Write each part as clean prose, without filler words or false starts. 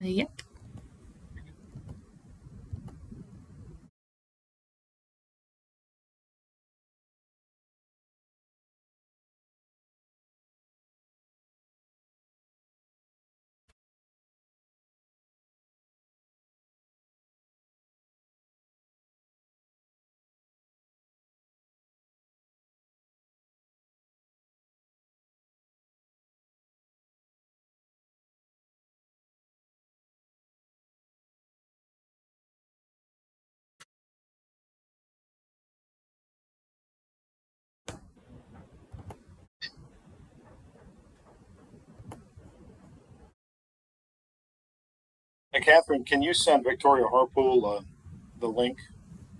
Yep. Hey, Catherine, can you send Victoria Harpool the link?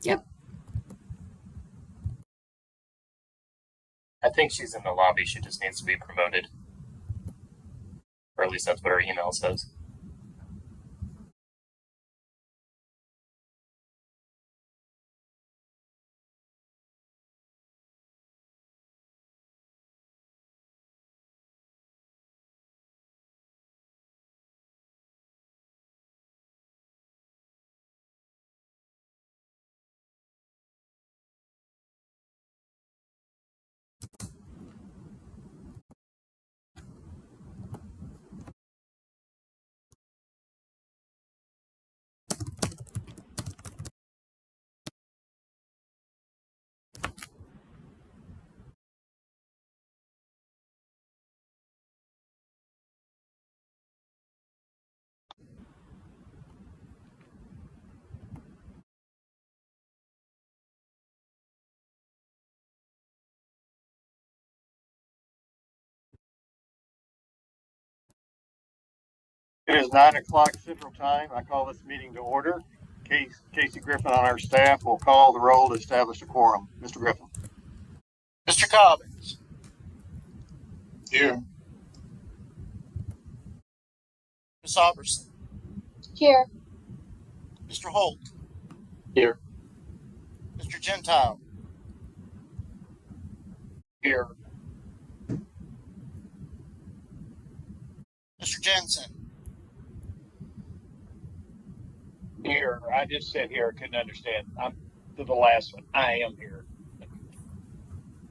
Yep. I think she's in the lobby. She just needs to be promoted. Or at least that's what her email says. It is 9 o'clock Central Time. I call this meeting to order. Casey Griffin on our staff will call the roll to establish a quorum. Mr. Griffin. Mr. Cobbins. Here. Ms. Auberson. Here. Mr. Holt. Here. Mr. Gentile. Here. Mr. Jensen. Here. I just said here. Couldn't understand. I'm to the last one. I am here.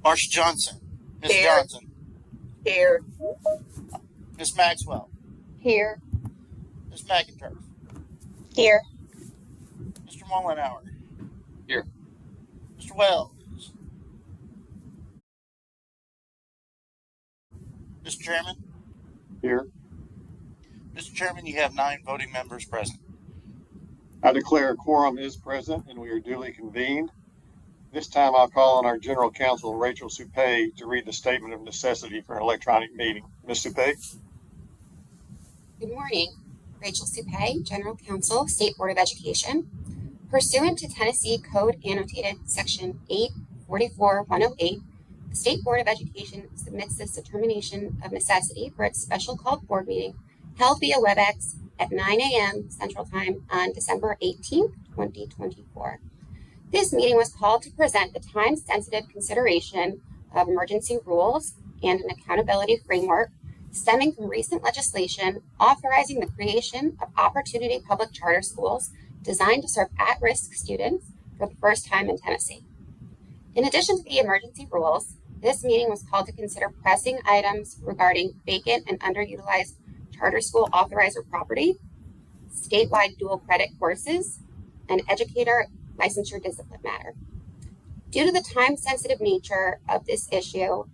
Marsha Johnson. Ms. Here. Johnson. Here. Ms. Maxwell. Here. Ms. McInturf. Here. Mr. Mullenhour. Here. Mr. Wells. Mr. Chairman. Here. Mr. Chairman, you have 9 voting members present. I declare a quorum is present and we are duly convened. This time I'll call on our General Counsel, Rachel Supay, to read the statement of necessity for an electronic meeting. Ms. Supay? Good morning. Rachel Supay, General Counsel, State Board of Education. Pursuant to Tennessee Code Annotated Section 844-108, the State Board of Education submits this determination of necessity for its special called board meeting held via WebEx at 9 a.m. Central Time on December 18, 2024. This meeting was called to present the time-sensitive consideration of emergency rules and an accountability framework stemming from recent legislation authorizing the creation of opportunity public charter schools designed to serve at-risk students for the first time in Tennessee. In addition to the emergency rules, this meeting was called to consider pressing items regarding vacant and underutilized charter school authorizer property, statewide dual credit courses, and educator licensure discipline matter. Due to the time-sensitive nature of this issue,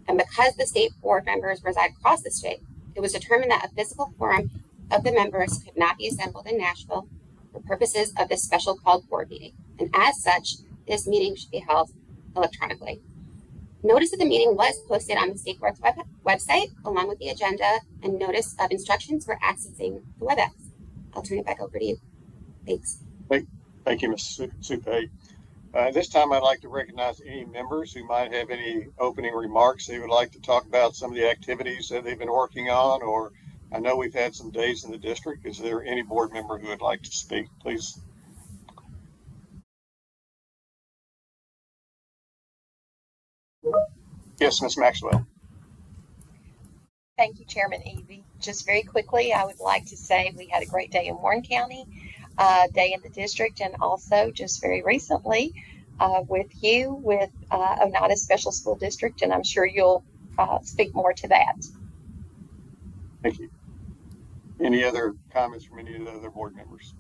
and because the state board members reside across the state, it was determined that a physical quorum of the members could not be assembled in Nashville for purposes of this special called board meeting. And as such, this meeting should be held electronically. Notice of the meeting was posted on the state board's website, along with the agenda and notice of instructions for accessing the WebEx. I'll turn it back over to you. Thanks. Thank you, Ms. Supay. This time I'd like to recognize any members who might have any opening remarks they would like to talk about some of the activities that they've been working on, or I know we've had some days in the district. Is there any board member who would like to speak, please? Yes, Ms. Maxwell. Thank you, Chairman Evie. Just very quickly, I would like to say we had a great day in Warren County, day in the district, and also just very recently with you with Oneida Special School District, and I'm sure you'll speak more to that. Thank you. Any other comments from any of the other board members?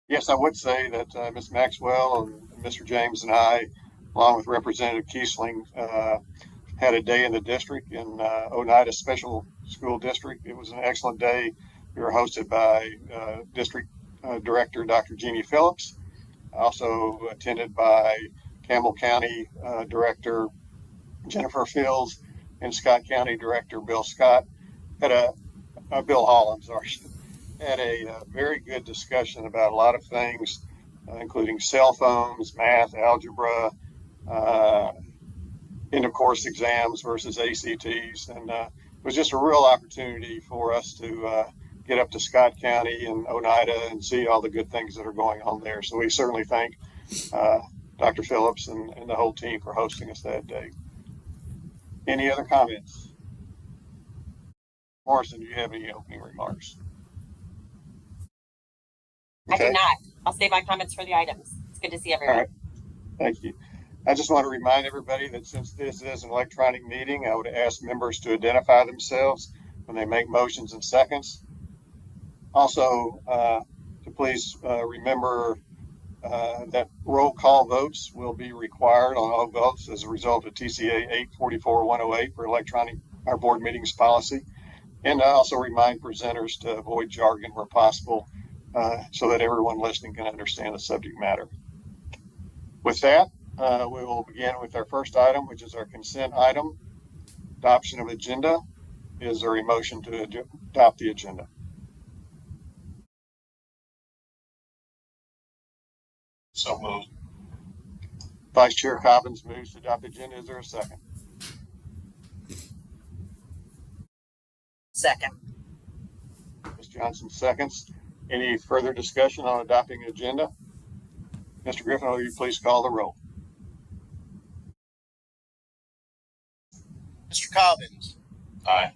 Yes, I would say that Ms. Maxwell and Mr. James and I, along with Representative Kiesling, had a day in the district in Oneida Special School District. It was an excellent day. We were hosted by District Director Dr. Jeannie Phillips, also attended by Campbell County Director Jennifer Fields and Scott County Director Bill Scott. Bill Hall, I'm sorry. Had a very good discussion about a lot of things, including cell phones, math, algebra, end of course exams versus ACTs. And it was just a real opportunity for us to get up to Scott County and Oneida and see all the good things that are going on there. So we certainly thank Dr. Phillips and the whole team for hosting us that day. Any other comments? Morrison, do you have any opening remarks? Okay. I do not. I'll save my comments for the items. It's good to see everyone. All right. Thank you. I just want to remind everybody that since this is an electronic meeting, I would ask members to identify themselves when they make motions and seconds. Also, to please remember that roll call votes will be required on all votes as a result of TCA 844-108 for our board meetings policy. And I also remind presenters to avoid jargon where possible so that everyone listening can understand the subject matter. With that, we will begin with our first item, which is our consent item, adoption of agenda. Is there a motion to adopt the agenda? So moved. Vice Chair Cobbins moves to adopt the agenda. Is there a second? Second. Ms. Johnson seconds. Any further discussion on adopting the agenda? Mr. Griffin, will you please call the roll? Mr. Cobbins. Aye.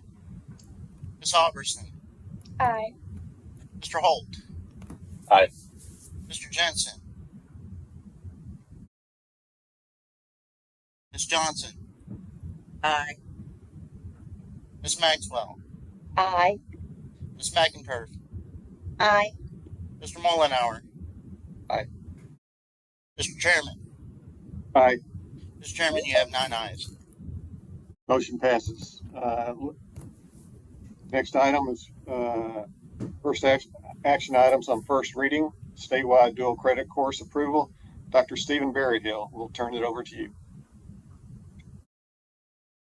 Ms. Alberson. Aye. Mr. Holt. Aye. Mr. Jensen. Ms. Johnson. Aye. Ms. Maxwell. Aye. Ms. McInturf. Aye. Mr. Mullenhour. Aye. Mr. Chairman. Aye. Mr. Chairman, you have 9 ayes. Motion passes. Next item is first action items on first reading, statewide dual credit course approval. Dr. Stephen Berryhill, we'll turn it over to you.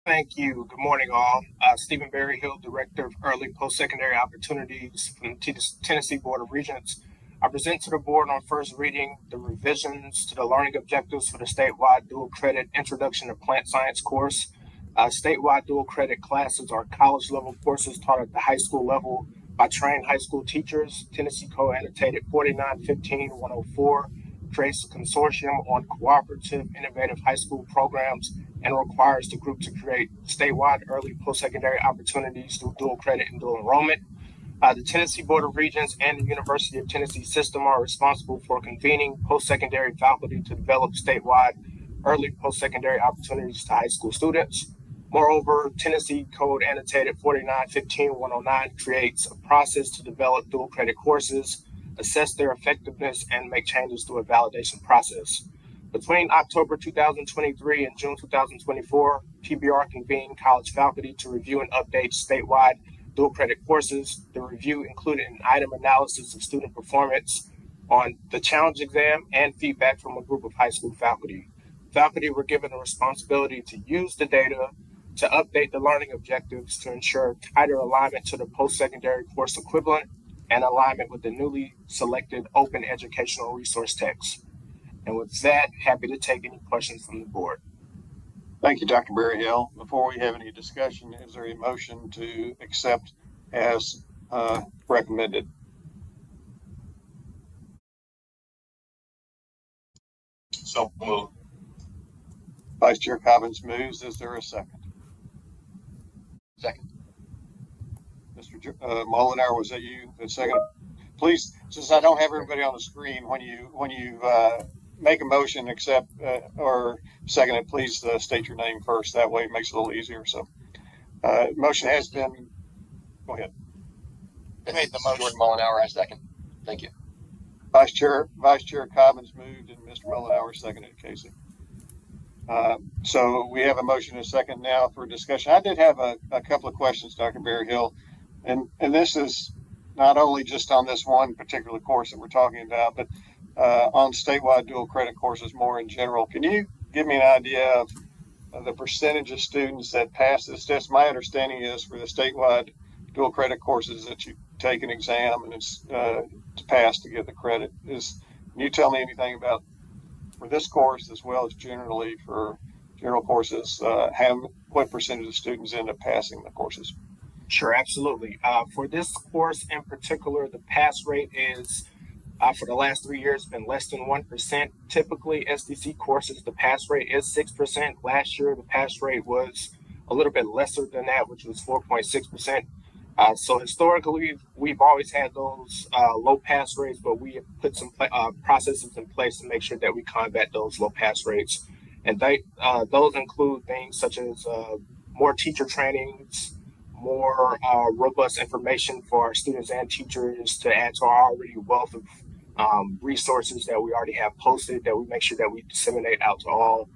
Thank you. Good morning, all. Stephen Berryhill, Director of Early Post-Secondary Opportunities from the Tennessee Board of Regents. I present to the board on first reading the revisions to the learning objectives for the statewide dual credit Introduction to Plant Science course. Statewide dual credit classes are college-level courses taught at the high school level by trained high school teachers. Tennessee Code Annotated 4915-104 creates a consortium on cooperative, innovative high school programs and requires the group to create statewide early post-secondary opportunities through dual credit and dual enrollment. The Tennessee Board of Regents and the University of Tennessee system are responsible for convening post-secondary faculty to develop statewide early post-secondary opportunities to high school students. Moreover, Tennessee Code Annotated 4915-109 creates a process to develop dual credit courses, assess their effectiveness, and make changes to a validation process. Between October 2023 and June 2024, TBR convened college faculty to review and update statewide dual credit courses. The review included an item analysis of student performance on the challenge exam and feedback from a group of high school faculty. Faculty were given the responsibility to use the data to update the learning objectives to ensure tighter alignment to the post-secondary course equivalent and alignment with the newly selected open educational resource text. And with that, happy to take any questions from the board. Thank you, Dr. Berryhill. Before we have any discussion, is there a motion to accept as recommended? So moved. Vice Chair Cobbins moves. Is there a second? second. Mr. Mullenhour, was that you? The second? Please, since I don't have everybody on the screen, when you make a motion, accept or second it, please state your name first. That way it makes it a little easier. So, motion has been. Go ahead. I made the motion. Jordan Mullenhour, I second. Thank you. Vice Chair Cobbins moved and Mr. Mullenhour seconded. Casey. So we have a motion and a second now for discussion. I did have a couple of questions, Dr. Berryhill, and this is not only just on this one particular course that we're talking about, but on statewide dual credit courses more in general. Can you give me an idea of the percentage of students that pass this test? My understanding is for the statewide dual credit courses that you take an exam and it's to pass to get the credit. Can you tell me anything about for this course as well as generally for general courses, what percentage of students end up passing the courses? Sure, absolutely. For this course in particular, the pass rate is for the last 3 years been less than 1%. Typically, SDC courses, the pass rate is 6%. Last year, the pass rate was a little bit lesser than that, which was 4.6%. So historically, we've always had those low pass rates, but we have put some processes in place to make sure that we combat those low pass rates. And those include things such as more teacher trainings, more robust information for our students and teachers to add to our already wealth of resources that we already have posted, that we make sure that we disseminate out to all.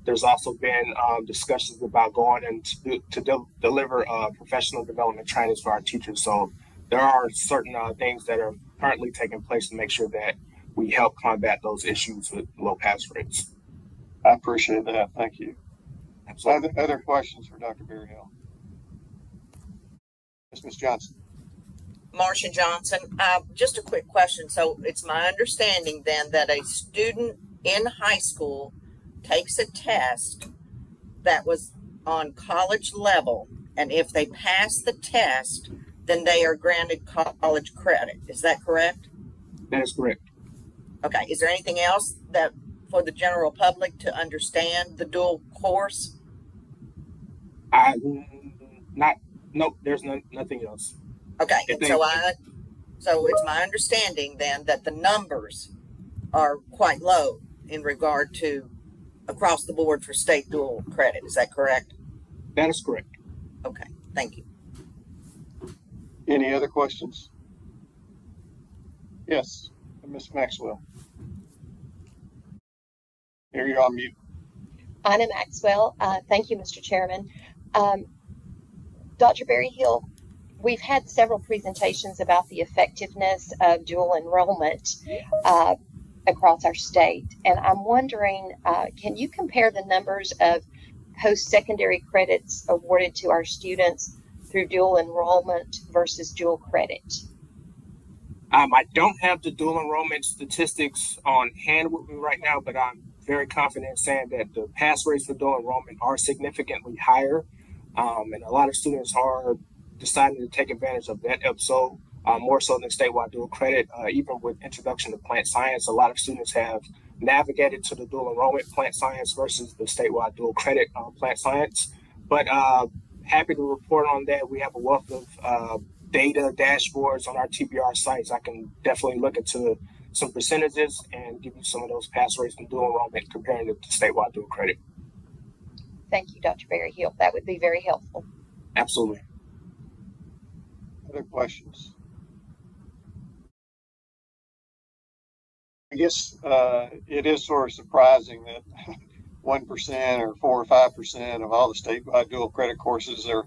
There's also been discussions about going and to deliver professional development trainings for our teachers. So there are certain things that are currently taking place to make sure that we help combat those issues with low pass rates. I appreciate that. Thank you. Absolutely. Other questions for Dr. Berryhill? Ms. Johnson. Marcia Johnson, just a quick question. So it's my understanding then that a student in high school takes a test that was on college level, and if they pass the test, then they are granted college credit. Is that correct? That is correct. Okay. Is there anything else that for the general public to understand the dual course? Nope, there's nothing else. Okay. So it's my understanding then that the numbers are quite low in regard to across the board for state dual credit. Is that correct? That is correct. Okay. Thank you. Any other questions? Yes, Ms. Maxwell. Here you're on mute. Anna Maxwell. Thank you, Mr. Chairman. Dr. Berryhill, we've had several presentations about the effectiveness of dual enrollment across our state. And I'm wondering, can you compare the numbers of post-secondary credits awarded to our students through dual enrollment versus dual credit? I don't have the dual enrollment statistics on hand with me right now, but I'm very confident in saying that the pass rates for dual enrollment are significantly higher. And a lot of students are deciding to take advantage of that episode more so than statewide dual credit. Even with introduction to plant science, a lot of students have navigated to the dual enrollment plant science versus the statewide dual credit plant science. But happy to report on that. We have a wealth of data dashboards on our TBR sites. I can definitely look into some percentages and give you some of those pass rates from dual enrollment comparing it to statewide dual credit. Thank you, Dr. Berryhill. That would be very helpful. Absolutely. Other questions? I guess it is sort of surprising that 1% or 4 or 5% of all the statewide dual credit courses are,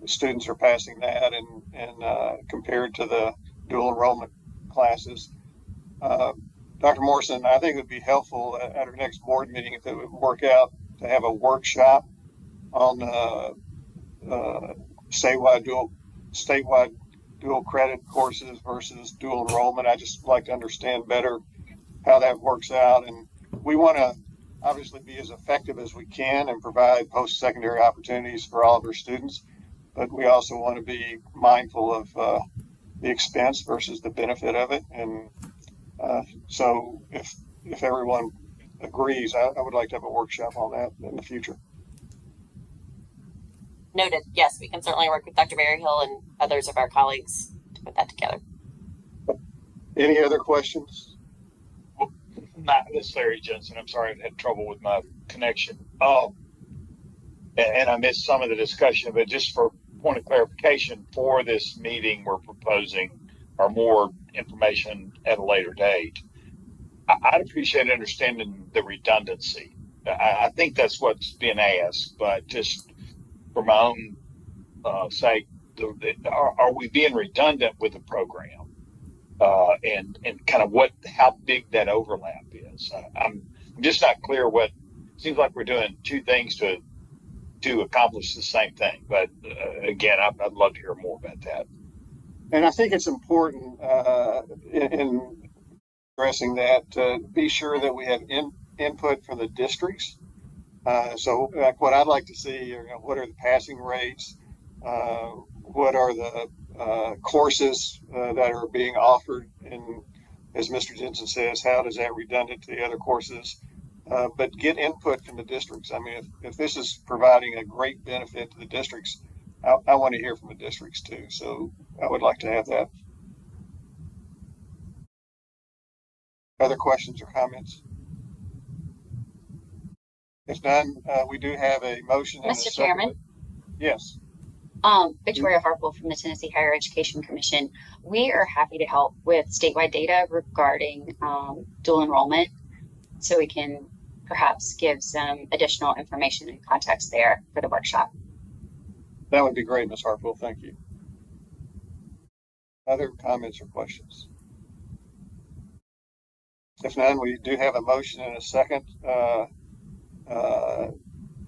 students are passing that, and compared to the dual enrollment classes. Dr. Morrison, I think it would be helpful at our next board meeting if it would work out to have a workshop on statewide dual credit courses versus dual enrollment. I just like to understand better how that works out, and we want to obviously be as effective as we can and provide post-secondary opportunities for all of our students, but we also want to be mindful of the expense versus the benefit of it. And so if everyone agrees, I would like to have a workshop on that in the future. Noted. Yes, we can would certainly work with Dr. Berryhill and others of our colleagues to put that together. Any other questions? This is Larry Jensen. I'm sorry I've had trouble with my connection. And I missed some of the discussion, but just for point of clarification, for this meeting, we're proposing or more information at a later date. I'd appreciate understanding the redundancy. I think that's what's being asked, but just for my own sake, are we being redundant with the program? And kind of how big that overlap is. I'm just not clear what seems like we're doing two things to accomplish the same thing. But again, I'd love to hear more about that. And I think it's important in addressing that to be sure that we have input from the districts. So like what I'd like to see are, what are the passing rates? What are the courses that are being offered? And as Mr. Jensen says, how does that redundant to the other courses? But get input from the districts. I mean, if this is providing a great benefit to the districts, I want to hear from the districts too. So I would like to have that. Other questions or comments? If none, we do have a motion. Mr. Chairman? Yes. Victoria Harpole from the Tennessee Higher Education Commission. We are happy to help with statewide data regarding dual enrollment, so we can perhaps give some additional information and context there for the workshop. That would be great, Ms. Harpole. Thank you. Other comments or questions? If none, we do have a motion and a second.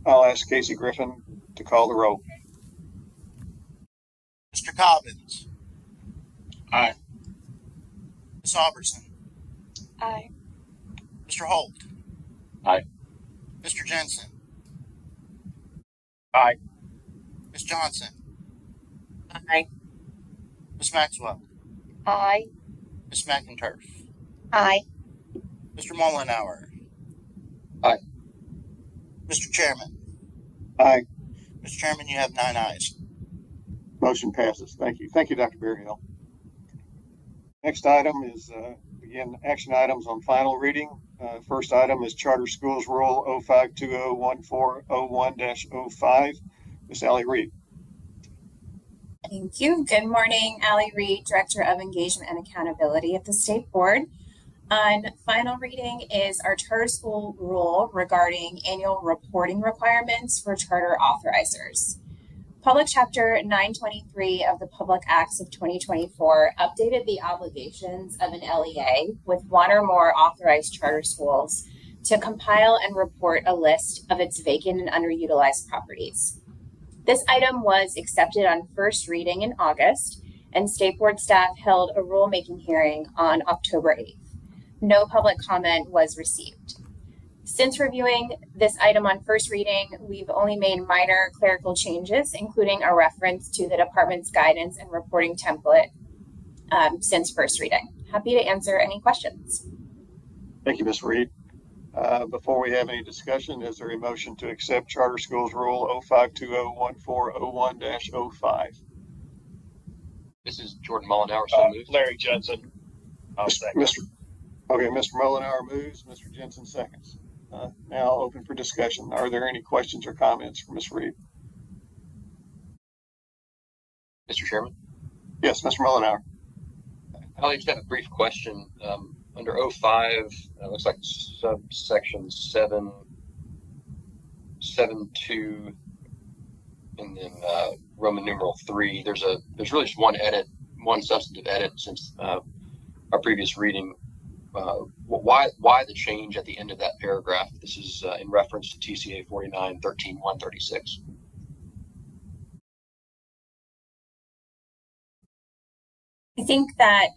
I'll ask Casey Griffin to call the roll. Mr. Cobbins. Aye. Ms. Albertson. Aye. Mr. Holt. Aye. Mr. Jensen. Aye. Ms. Johnson. Aye. Ms. Maxwell. Aye. Ms. McInturf. Aye. Mr. Mullenhour. Aye. Mr. Chairman. Aye. Mr. Chairman, you have 9 ayes. Motion passes. Thank you. Thank you, Dr. Berryhill. Next item is, again, action items on final reading. First item is Charter Schools Rule 05201401-05. Ms. Allie Reed. Thank you. Good morning, Allie Reed, Director of Engagement and Accountability at the State Board. On final reading is our charter school rule regarding annual reporting requirements for charter authorizers. Public Chapter 923 of the Public Acts of 2024 updated the obligations of an LEA with one or more authorized charter schools to compile and report a list of its vacant and underutilized properties. This item was accepted on first reading in August, and State Board staff held a rulemaking hearing on October 8th. No public comment was received. Since reviewing this item on first reading, we've only made minor clerical changes, including a reference to the department's guidance and reporting template since first reading. Happy to answer any questions. Thank you, Ms. Reed. Before we have any discussion, is there a motion to accept Charter Schools Rule 05201401-05? This is Jordan Mullenhour, so moved. Larry Jensen. I'll second. Mr. Mullenhour moves, Mr. Jensen seconds. Now open for discussion. Are there any questions or comments for Ms. Reed? Mr. Chairman? Yes, Mr. Mullenhour. I just have a brief question. Under 05, it looks like subsection 7.2, and then Roman numeral 3. There's really just one substantive edit since our previous reading. Why the change at the end of that paragraph? This is in reference to TCA 49-13-136. I think that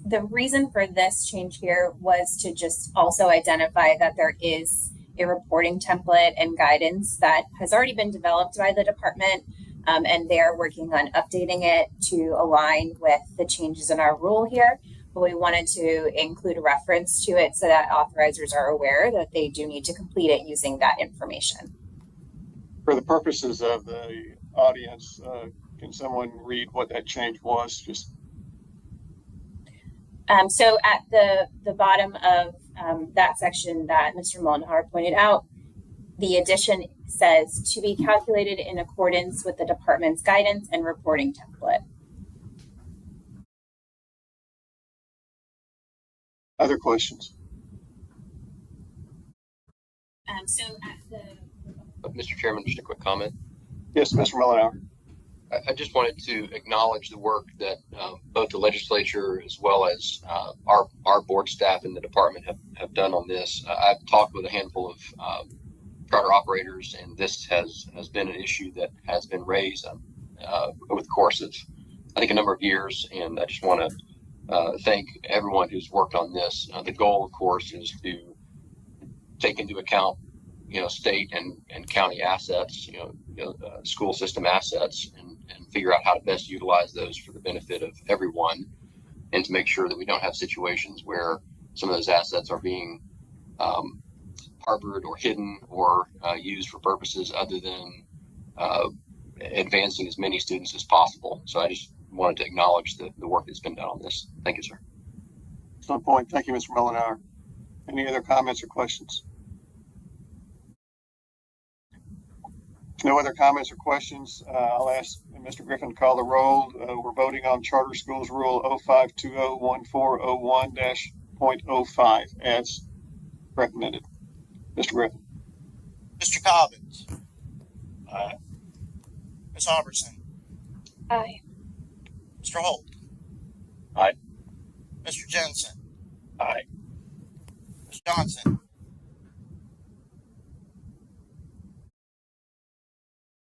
the reason for this change here was to just also identify that there is a reporting template and guidance that has already been developed by the department, and they're working on updating it to align with the changes in our rule here. But we wanted to include a reference to it so that authorizers are aware that they do need to complete it using that information. For the purposes of the audience, can someone read what that change was? Just so at the bottom of that section that Mr. Moldenhauer pointed out, the addition says to be calculated in accordance with the department's guidance and reporting template. other questions? Mr. Chairman, just a quick comment. Yes, Mr. Mullenhour. I just wanted to acknowledge the work that both the legislature as well as our board staff in the department have done on this. I've talked with a handful of charter operators, and this has been an issue that has been raised over the course of, I think, a number of years. And I just want to thank everyone who's worked on this. The goal, of course, is to take into account, state and county assets, school system assets, and figure out how to best utilize those for the benefit of everyone, and to make sure that we don't have situations where some of those assets are being harbored or hidden or used for purposes other than advancing as many students as possible. So I just wanted to acknowledge the work that's been done on this. Thank you, sir. Excellent point. Thank you, Mr. Mullenhour. Any other comments or questions? No other comments or questions. I'll ask Mr. Griffin to call the roll. We're voting on Charter Schools Rule 05201401-.05 as recommended. Mr. Griffin. Mr. Cobbins. Aye. Ms. Albertson. Aye. Mr. Holt. Aye. Mr. Jensen. Aye. Ms. Johnson.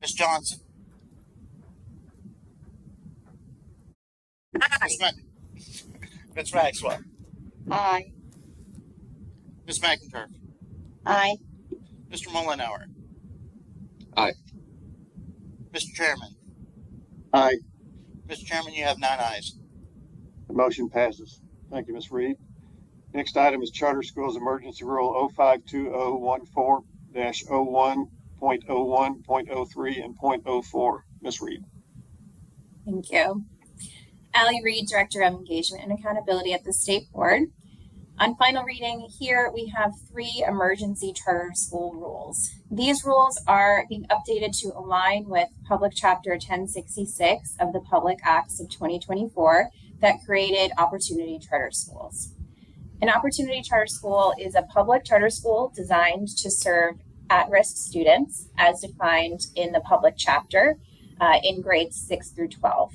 Ms. Johnson. Ms. Maxwell. Aye. Ms. McIntyre. Aye. Mr. Mullenhour. Aye. Mr. Chairman. Aye. Mr. Chairman, you have 9 ayes. The motion passes. Thank you, Ms. Reed. Next item is Charter Schools Emergency Rule 052014-01.01.03 and .04. Ms. Reed. Thank you. Allie Reed, Director of Engagement and Accountability at the State Board. On final reading, here we have 3 emergency charter school rules. These rules are being updated to align with Public Chapter 1066 of the Public Acts of 2024 that created opportunity charter schools. An opportunity charter school is a public charter school designed to serve at-risk students as defined in the public chapter in grades 6 through 12.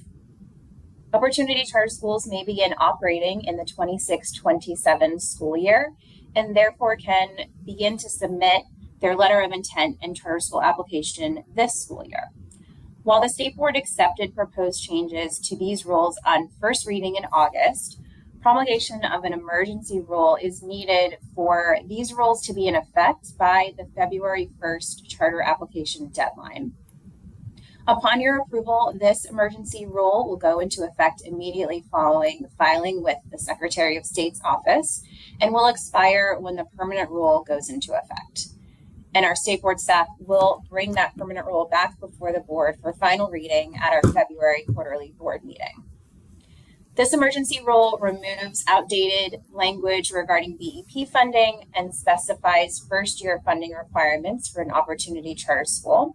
Opportunity charter schools may begin operating in the 26-27 school year and therefore can begin to submit their letter of intent and charter school application this school year. While the State Board accepted proposed changes to these rules on first reading in August, promulgation of an emergency rule is needed for these rules to be in effect by the February 1st charter application deadline. Upon your approval, this emergency rule will go into effect immediately following the filing with the Secretary of State's office and will expire when the permanent rule goes into effect. And our State Board staff will bring that permanent rule back before the board for final reading at our February quarterly board meeting. This emergency rule removes outdated language regarding BEP funding and specifies first-year funding requirements for an opportunity charter school.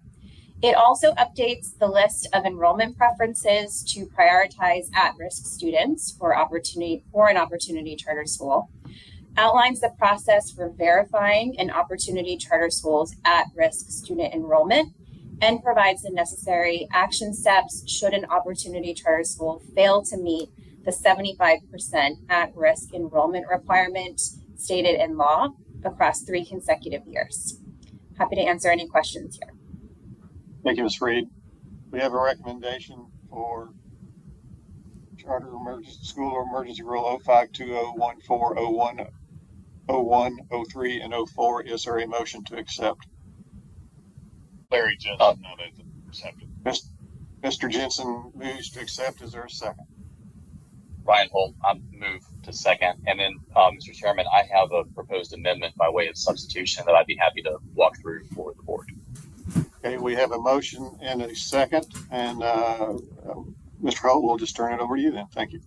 It also updates the list of enrollment preferences to prioritize at-risk students for an opportunity charter school, outlines the process for verifying an opportunity charter school's at-risk student enrollment, and provides the necessary action steps should an opportunity charter school fail to meet the 75% at-risk enrollment requirement stated in law across 3 consecutive years. Happy to answer any questions here. Thank you, Ms. Reed. We have a recommendation for Charter School Emergency Rule 05201401.01, 03, and 04. Is there a motion to accept? Larry Jensen, not accepted. Mr. Jensen moves to accept. Is there a second? Ryan Holt, I move to second. And then, Mr. Chairman, I have a proposed amendment by way of substitution that I'd be happy to walk through for the board. Okay, we have a motion and a second, and Mr. Holt, we'll just turn it over to you then. Thank you.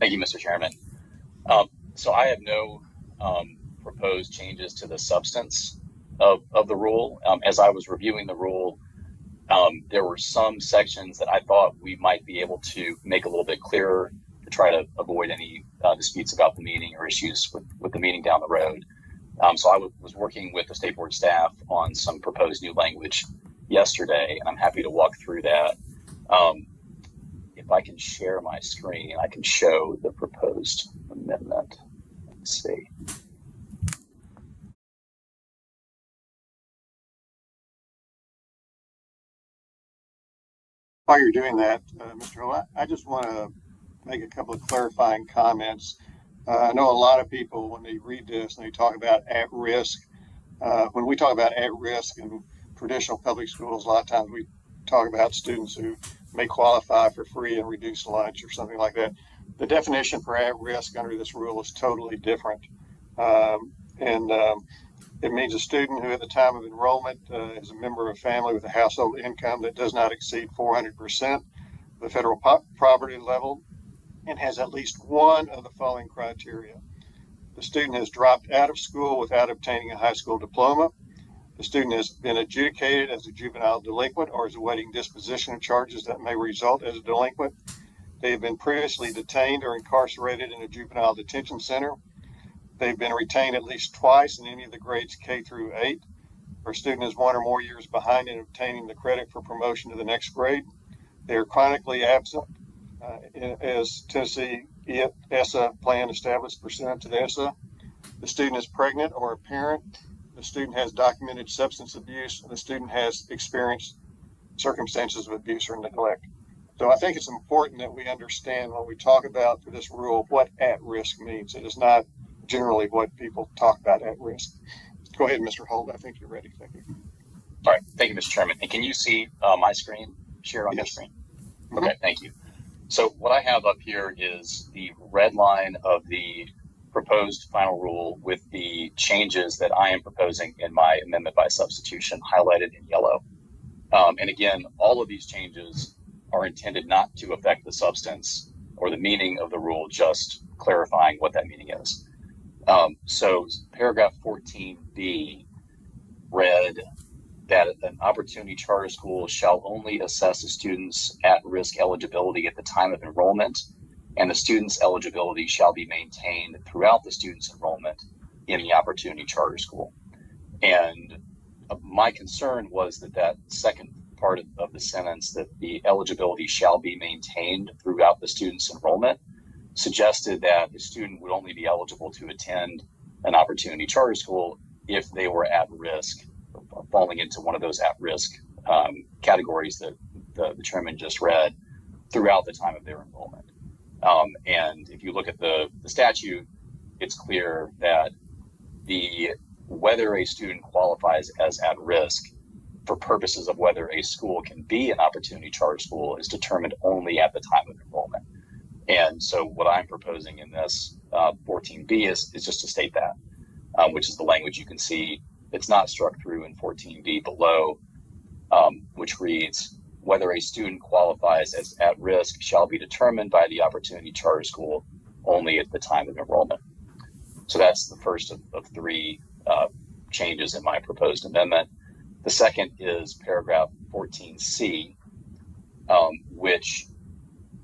Thank you, Mr. Chairman. So I have no proposed changes to the substance of the rule. As I was reviewing the rule, there were some sections that I thought we might be able to make a little bit clearer to try to avoid any disputes about the meeting or issues with the meeting down the road. So I was working with the State Board staff on some proposed new language yesterday, and I'm happy to walk through that. If I can share my screen, I can show the proposed amendment. Let's see. While you're doing that, Mr. Holt, I just want to make a couple of clarifying comments. I know a lot of people, when they read this and they talk about at risk, when we talk about at risk in traditional public schools, a lot of times we talk about students who may qualify for free and reduced lunch or something like that. The definition for at risk under this rule is totally different. It means a student who at the time of enrollment is a member of a family with a household income that does not exceed 400% of the federal poverty level and has at least one of the following criteria. The student has dropped out of school without obtaining a high school diploma. The student has been adjudicated as a juvenile delinquent or is awaiting disposition of charges that may result as a delinquent. They have been previously detained or incarcerated in a juvenile detention center. They've been retained at least twice in any of the grades K through 8. Or a student is 1 or more years behind in obtaining the credit for promotion to the next grade. They are chronically absent as Tennessee ESSA plan established pursuant to the ESSA. The student is pregnant or a parent. The student has documented substance abuse, and the student has experienced circumstances of abuse or neglect. So I think it's important that we understand when we talk about for this rule what at risk means. It is not generally what people talk about at risk. Go ahead, Mr. Holt. I think you're ready. Thank you. All right. Thank you, Mr. Chairman. And can you see my screen shared on your screen? Okay, thank you. So what I have up here is the red line of the proposed final rule with the changes that I am proposing in my amendment by substitution highlighted in yellow. And again, all of these changes are intended not to affect the substance or the meaning of the rule, just clarifying what that meaning is. So paragraph 14B read that an opportunity charter school shall only assess a student's at-risk eligibility at the time of enrollment, and the student's eligibility shall be maintained throughout the student's enrollment in the opportunity charter school. And my concern was that second part of the sentence, that the eligibility shall be maintained throughout the student's enrollment, suggested that the student would only be eligible to attend an opportunity charter school if they were at risk, falling into one of those at-risk categories that the chairman just read throughout the time of their enrollment. And if you look at the statute, it's clear that whether a student qualifies as at risk for purposes of whether a school can be an opportunity charter school is determined only at the time of enrollment. And so what I'm proposing in this 14B is just to state that, which is the language you can see. It's not struck through in 14B below, which reads, whether a student qualifies as at risk shall be determined by the opportunity charter school only at the time of enrollment. So that's the first of three changes in my proposed amendment. The second is paragraph 14C, which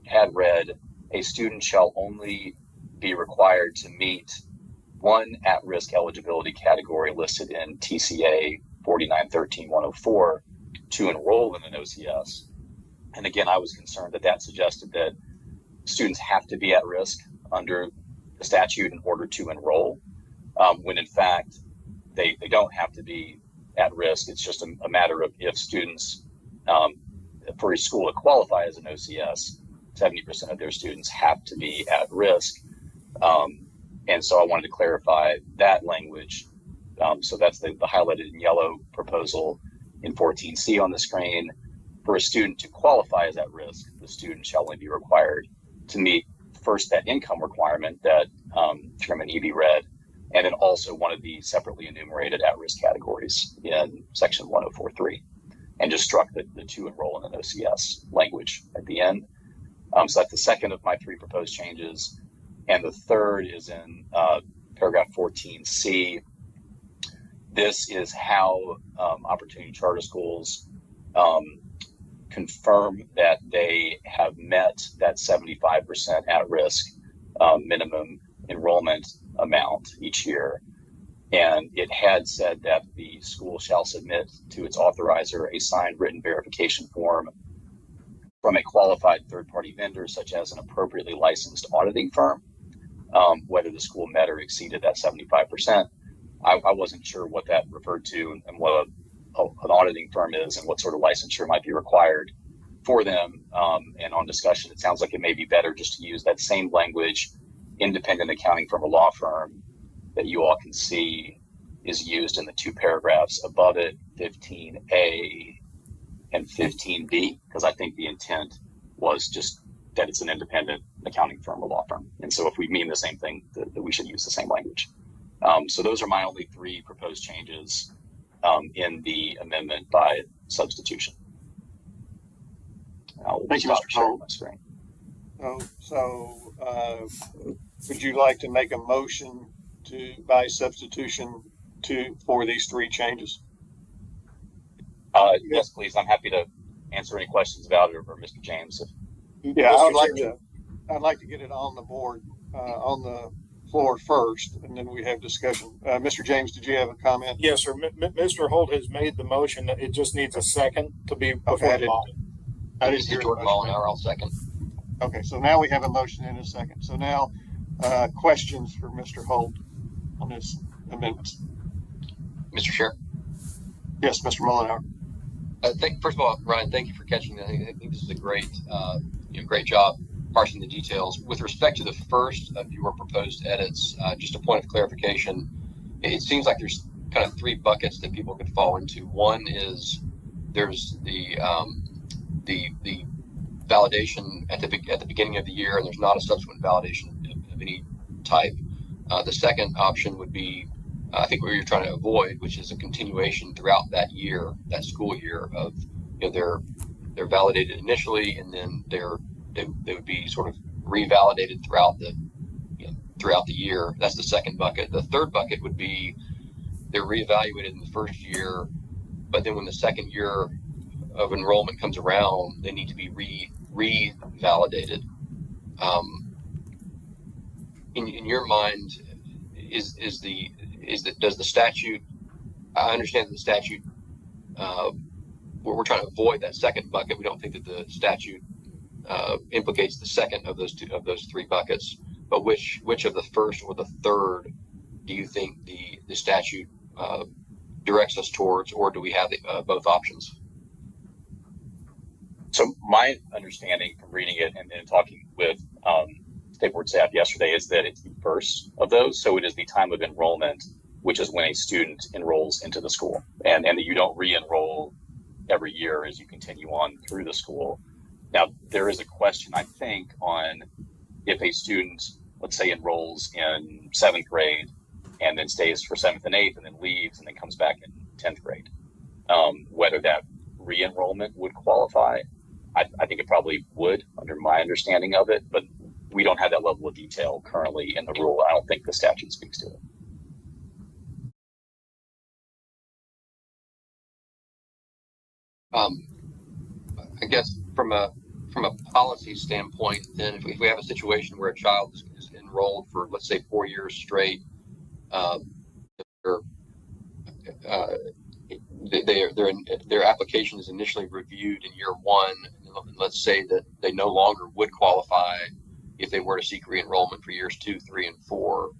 had read, a student shall only be required to meet one at-risk eligibility category listed in TCA 4913-104 to enroll in an OCS. And again, I was concerned that suggested that students have to be at risk under the statute in order to enroll, when in fact they don't have to be at risk. It's just a matter of if students, for a school to qualify as an OCS, 70% of their students have to be at risk. And so I wanted to clarify that language. So that's the highlighted in yellow proposal in 14C on the screen. For a student to qualify as at risk, the student shall only be required to meet first that income requirement that Chairman Eby read, and then also one of the separately enumerated at-risk categories in section 1043, and just struck the to enroll in an OCS language at the end. So that's the second of my three proposed changes. And the third is in paragraph 14C. This is how opportunity charter schools confirm that they have met that 75% at-risk minimum enrollment amount each year. And it had said that the school shall submit to its authorizer a signed written verification form from a qualified third-party vendor, such as an appropriately licensed auditing firm, whether the school met or exceeded that 75%. I wasn't sure what that referred to and what an auditing firm is and what sort of licensure might be required for them. And on discussion, it sounds like it may be better just to use that same language, independent accounting firm or law firm, that you all can see is used in the two paragraphs above it, 15A and 15B, because I think the intent was just that it's an independent accounting firm or law firm. And so if we mean the same thing, that we should use the same language. So those are my only three proposed changes in the amendment by substitution. Thank you, Mr. Cole. Would you like to make a motion by substitution for these three changes? Yes, please. I'm happy to answer any questions about it, or Mr. James. Yeah, I'd like to get it on the board, on the floor first, and then we have discussion. Mr. James, did you have a comment? Yes, sir. Mr. Holt has made the motion. It just needs a second to be before the body. I didn't hear Jordan Mollenauer, I'll second. Okay, so now we have a motion and a second. So now questions for Mr. Holt on this amendment. Mr. Chair? Yes, Mr. Mollenauer. First of all, Ryan, thank you for catching that. I think this is a great, great job parsing the details. With respect to the first of your proposed edits, just a point of clarification, it seems like there's kind of three buckets that people could fall into. One is there's the validation at the beginning of the year, and there's not a subsequent validation of any type. The second option would be, I think, what you're trying to avoid, which is a continuation throughout that year, that school year, of they're validated initially, and then they would be sort of revalidated throughout the year. That's the second bucket. The third bucket would be they're reevaluated in the first year, but then when the second year of enrollment comes around, they need to be revalidated. In your mind, does the statute? I understand that the statute. We're trying to avoid that second bucket. We don't think that the statute implicates the second of those three buckets. But which of the first or the third do you think the statute directs us towards, or do we have both options? So my understanding from reading it and then talking with State Board staff yesterday is that it's the first of those. So it is the time of enrollment, which is when a student enrolls into the school, and that you don't re-enroll every year as you continue on through the school. Now, there is a question, I think, on if a student, let's say, enrolls in 7th grade and then stays for 7th and 8th and then leaves and then comes back in 10th grade, whether that re-enrollment would qualify. I think it probably would, under my understanding of it, but we don't have that level of detail currently in the rule. I don't think the statute speaks to it. I guess from a policy standpoint, then if we have a situation where a child is enrolled for, let's say, 4 years straight, their application is initially reviewed in year one. Let's say that they no longer would qualify if they were to seek re-enrollment for years 2, 3, and 4.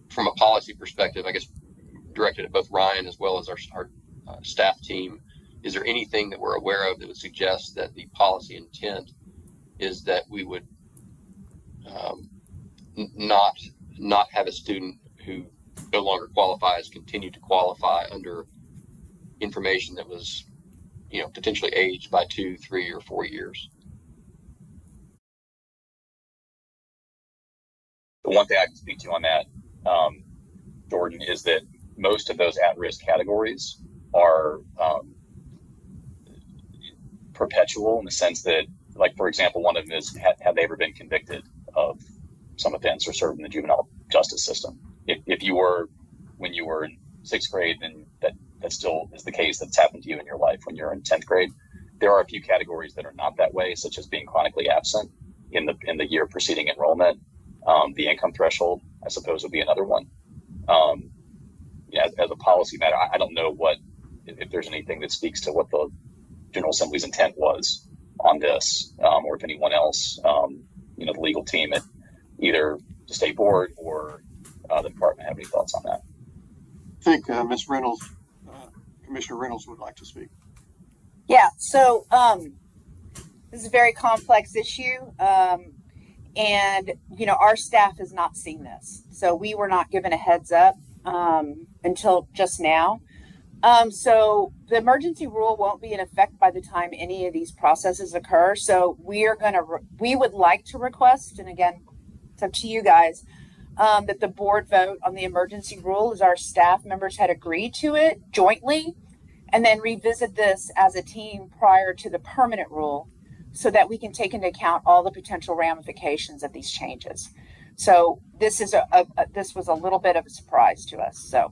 From a policy perspective, I guess directed at both Ryan as well as our staff team, is there anything that we're aware of that would suggest that the policy intent is that we would not have a student who no longer qualifies continue to qualify under information that was, potentially aged by 2, 3, or 4 years? The one thing I can speak to on that Jordan, is that most of those at-risk categories are perpetual in the sense that, like, for example, one of them is, have they ever been convicted of some offense or served in the juvenile justice system? If you were, when you were in 6th grade, then that still is the case. That's happened to you in your life when you're in 10th grade. There are a few categories that are not that way, such as being chronically absent in the year preceding enrollment. The income threshold, I suppose, would be another one. As a policy matter, I don't know if there's anything that speaks to what the General Assembly's intent was on this, or if anyone else, the legal team at either the state board or the department have any thoughts on that. I think Ms. Reynolds, Commissioner Reynolds would like to speak. Yeah, so this is a very complex issue. And, our staff has not seen this. So we were not given a heads up until just now. So the emergency rule won't be in effect by the time any of these processes occur. So we would like to request, and again, it's up to you guys, that the board vote on the emergency rule as our staff members had agreed to it jointly, and then revisit this as a team prior to the permanent rule so that we can take into account all the potential ramifications of these changes. So this is this was a little bit of a surprise to us. So.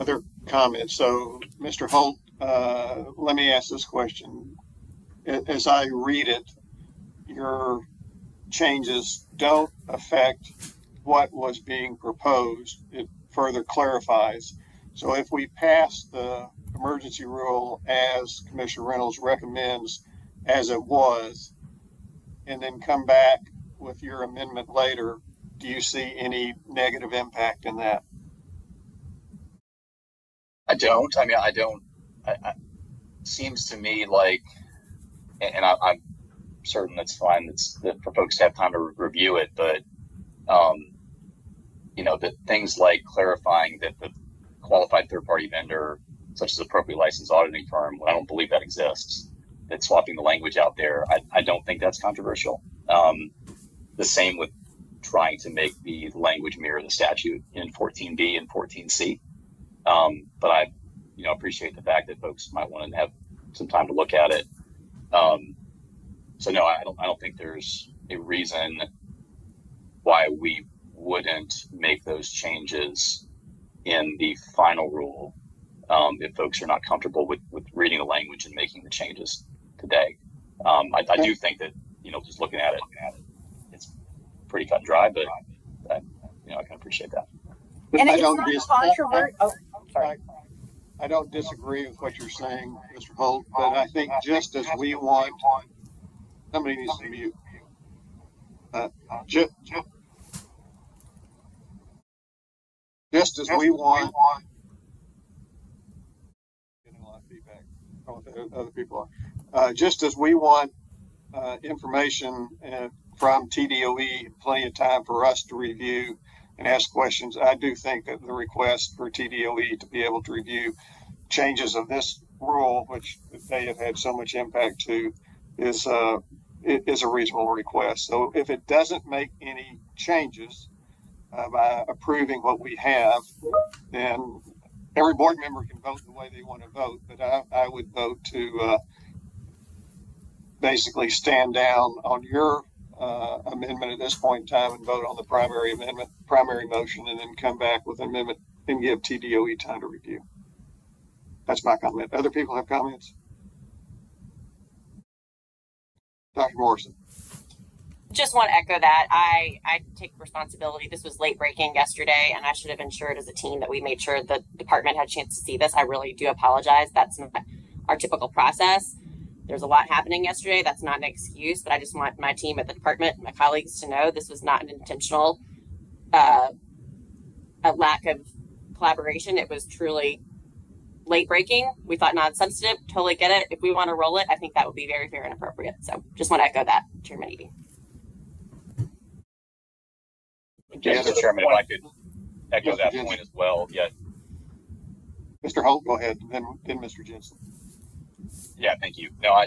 Other comments? So, Mr. Holt, let me ask this question. As I read it, your changes don't affect what was being proposed. It further clarifies. So if we pass the emergency rule as Commissioner Reynolds recommends as it was, and then come back with your amendment later, do you see any negative impact in that? I don't. I mean, I don't. It seems to me like, and I'm certain that's fine. That for folks to have time to review it, but that things like clarifying that the qualified third-party vendor, such as appropriate licensed auditing firm, I don't believe that exists. That swapping the language out there, I don't think that's controversial. The same with trying to make the language mirror the statute in 14B and 14C. But I, appreciate the fact that folks might want to have some time to look at it. So no, I don't think there's a reason why we wouldn't make those changes in the final rule if folks are not comfortable with reading the language and making the changes today. I do think that, just looking at it, it's pretty cut and dry, but I can appreciate that. And it's not controversial. Oh, sorry. I don't disagree with what you're saying, Mr. Holt, but I think just as we want, somebody needs to mute. Just as we want, getting a lot of feedback. I don't know what other people are. Just as we want information from TDOE, plenty of time for us to review and ask questions, I do think that the request for TDOE to be able to review changes of this rule, which they have had so much impact to, is a reasonable request. So if it doesn't make any changes by approving what we have, then every board member can vote the way they want to vote. But I would vote to basically stand down on your amendment at this point in time and vote on the primary motion, and then come back with an amendment and give TDOE time to review. That's my comment. Other people have comments? Dr. Morrison. Just want to echo that. I take responsibility. This was late breaking yesterday, and I should have ensured as a team that we made sure the department had a chance to see this. I really do apologize. That's not our typical process. There's a lot happening yesterday. That's not an excuse, but I just want my team at the department, my colleagues, to know this was not an intentional a lack of collaboration. It was truly late breaking. We thought non-substantive. Totally get it. If we want to roll it, I think that would be very fair and appropriate. So just want to echo that, Chairman Edie. Yes, Mr. Chairman, if I could echo that point as well. Yeah. Mr. Holt, go ahead. Then Mr. Jensen. Yeah, thank you. No,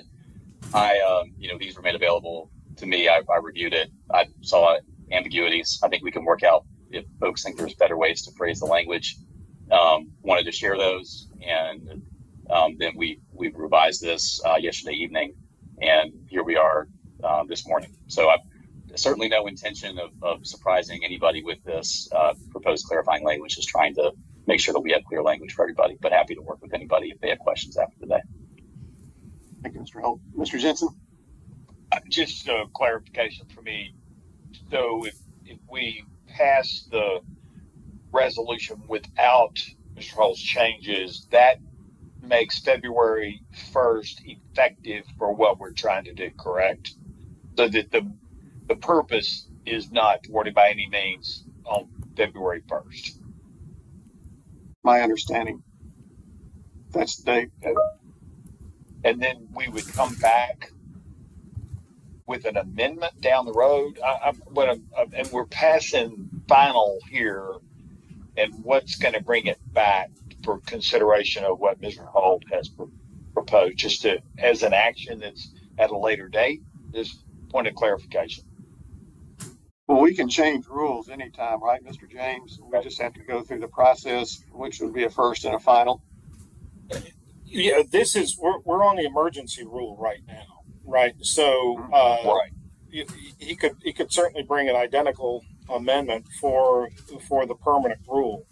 these were made available to me. I reviewed it. I saw it ambiguities. I think we can work out if folks think there's better ways to phrase the language. Wanted to share those, and then we revised this yesterday evening, and here we are this morning. So I've certainly no intention of surprising anybody with this proposed clarifying language. Just trying to make sure that we have clear language for everybody, but happy to work with anybody if they have questions after today. Thank you, Mr. Holt. Mr. Jensen? Just a clarification for me. So if we pass the resolution without Mr. Holt's changes, that makes February 1st effective for what we're trying to do, correct? So that the purpose is not thwarted by any means on February 1st. My understanding. That's the date. And then we would come back with an amendment down the road. And we're passing final here, and what's going to bring it back for consideration of what Mr. Holt has proposed, just as an action that's at a later date. This point of clarification. Well, we can change rules anytime, right, Mr. James? We just have to go through the process, which would be a first and a final. Yeah, we're on the emergency rule right now, right? So right. He could certainly bring an identical amendment for the permanent rule,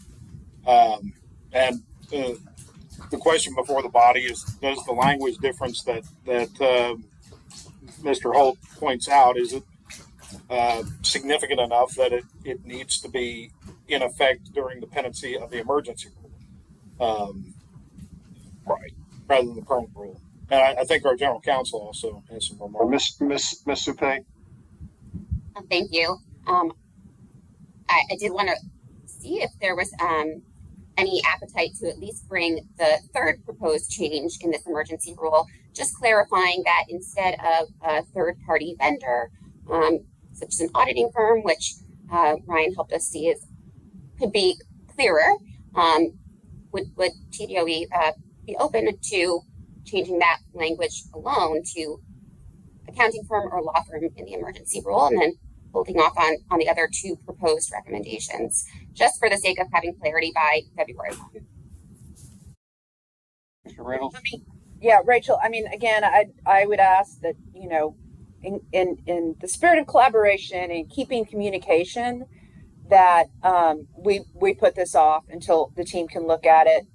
and the question before the body is: does the language difference that Mr. Holt points out, is it significant enough that it needs to be in effect during the pendency of the emergency rule, right, rather than the permanent rule? And I think our general counsel also has some remarks. Miss Supay. Thank you. I did want to see if there was any appetite to at least bring the third proposed change in this emergency rule, just clarifying that instead of a third-party vendor, such as an auditing firm, which Ryan helped us see could be clearer, would TDOE be open to changing that language alone to accounting firm or law firm in the emergency rule, and then holding off on the other two proposed recommendations, just for the sake of having clarity by February 1. Mr. Reynolds? Yeah, Rachel, I mean, again, I would ask that, you know, in the spirit of collaboration and keeping communication, that we put this off until the team can look at it,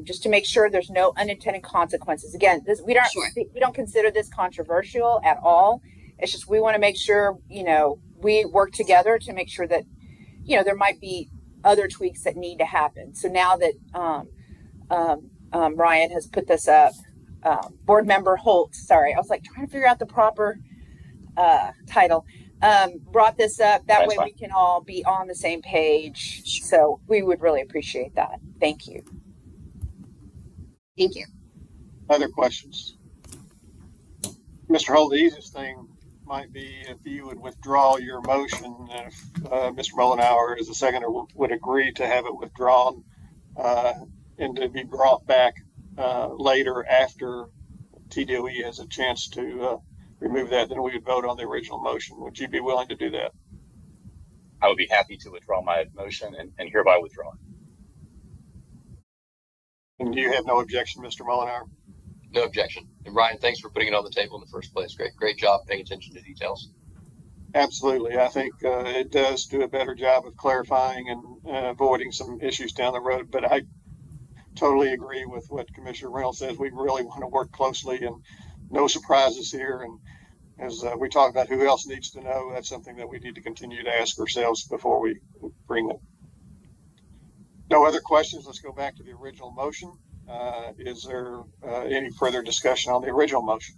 just to make sure there's no unintended consequences. Again, we don't consider this controversial at all. It's just we want to make sure, you know, we work together to make sure that, you know, there might be other tweaks that need to happen. So now that Ryan has put this up, Board Member Holt, sorry, I was like trying to figure out the proper title, brought this up. That way we can all be on the same page. So we would really appreciate that. Thank you. Thank you. Other questions? Mr. Holt, the easiest thing might be if you would withdraw your motion, and if Mr. Mullenhour as a seconder would agree to have it withdrawn and to be brought back later after TDOE has a chance to remove that, then we would vote on the original motion. Would you be willing to do that? I would be happy to withdraw my motion and hereby withdraw. And you have no objection, Mr. Mullenhour? No objection. And Ryan, thanks for putting it on the table in the first place. Great job paying attention to details. Absolutely. I think it does do a better job of clarifying and avoiding some issues down the road. But I totally agree with what Commissioner Reynolds says. We really want to work closely and no surprises here. And as we talk about who else needs to know, that's something that we need to continue to ask ourselves before we bring it. No other questions. Let's go back to the original motion. Is there any further discussion on the original motion?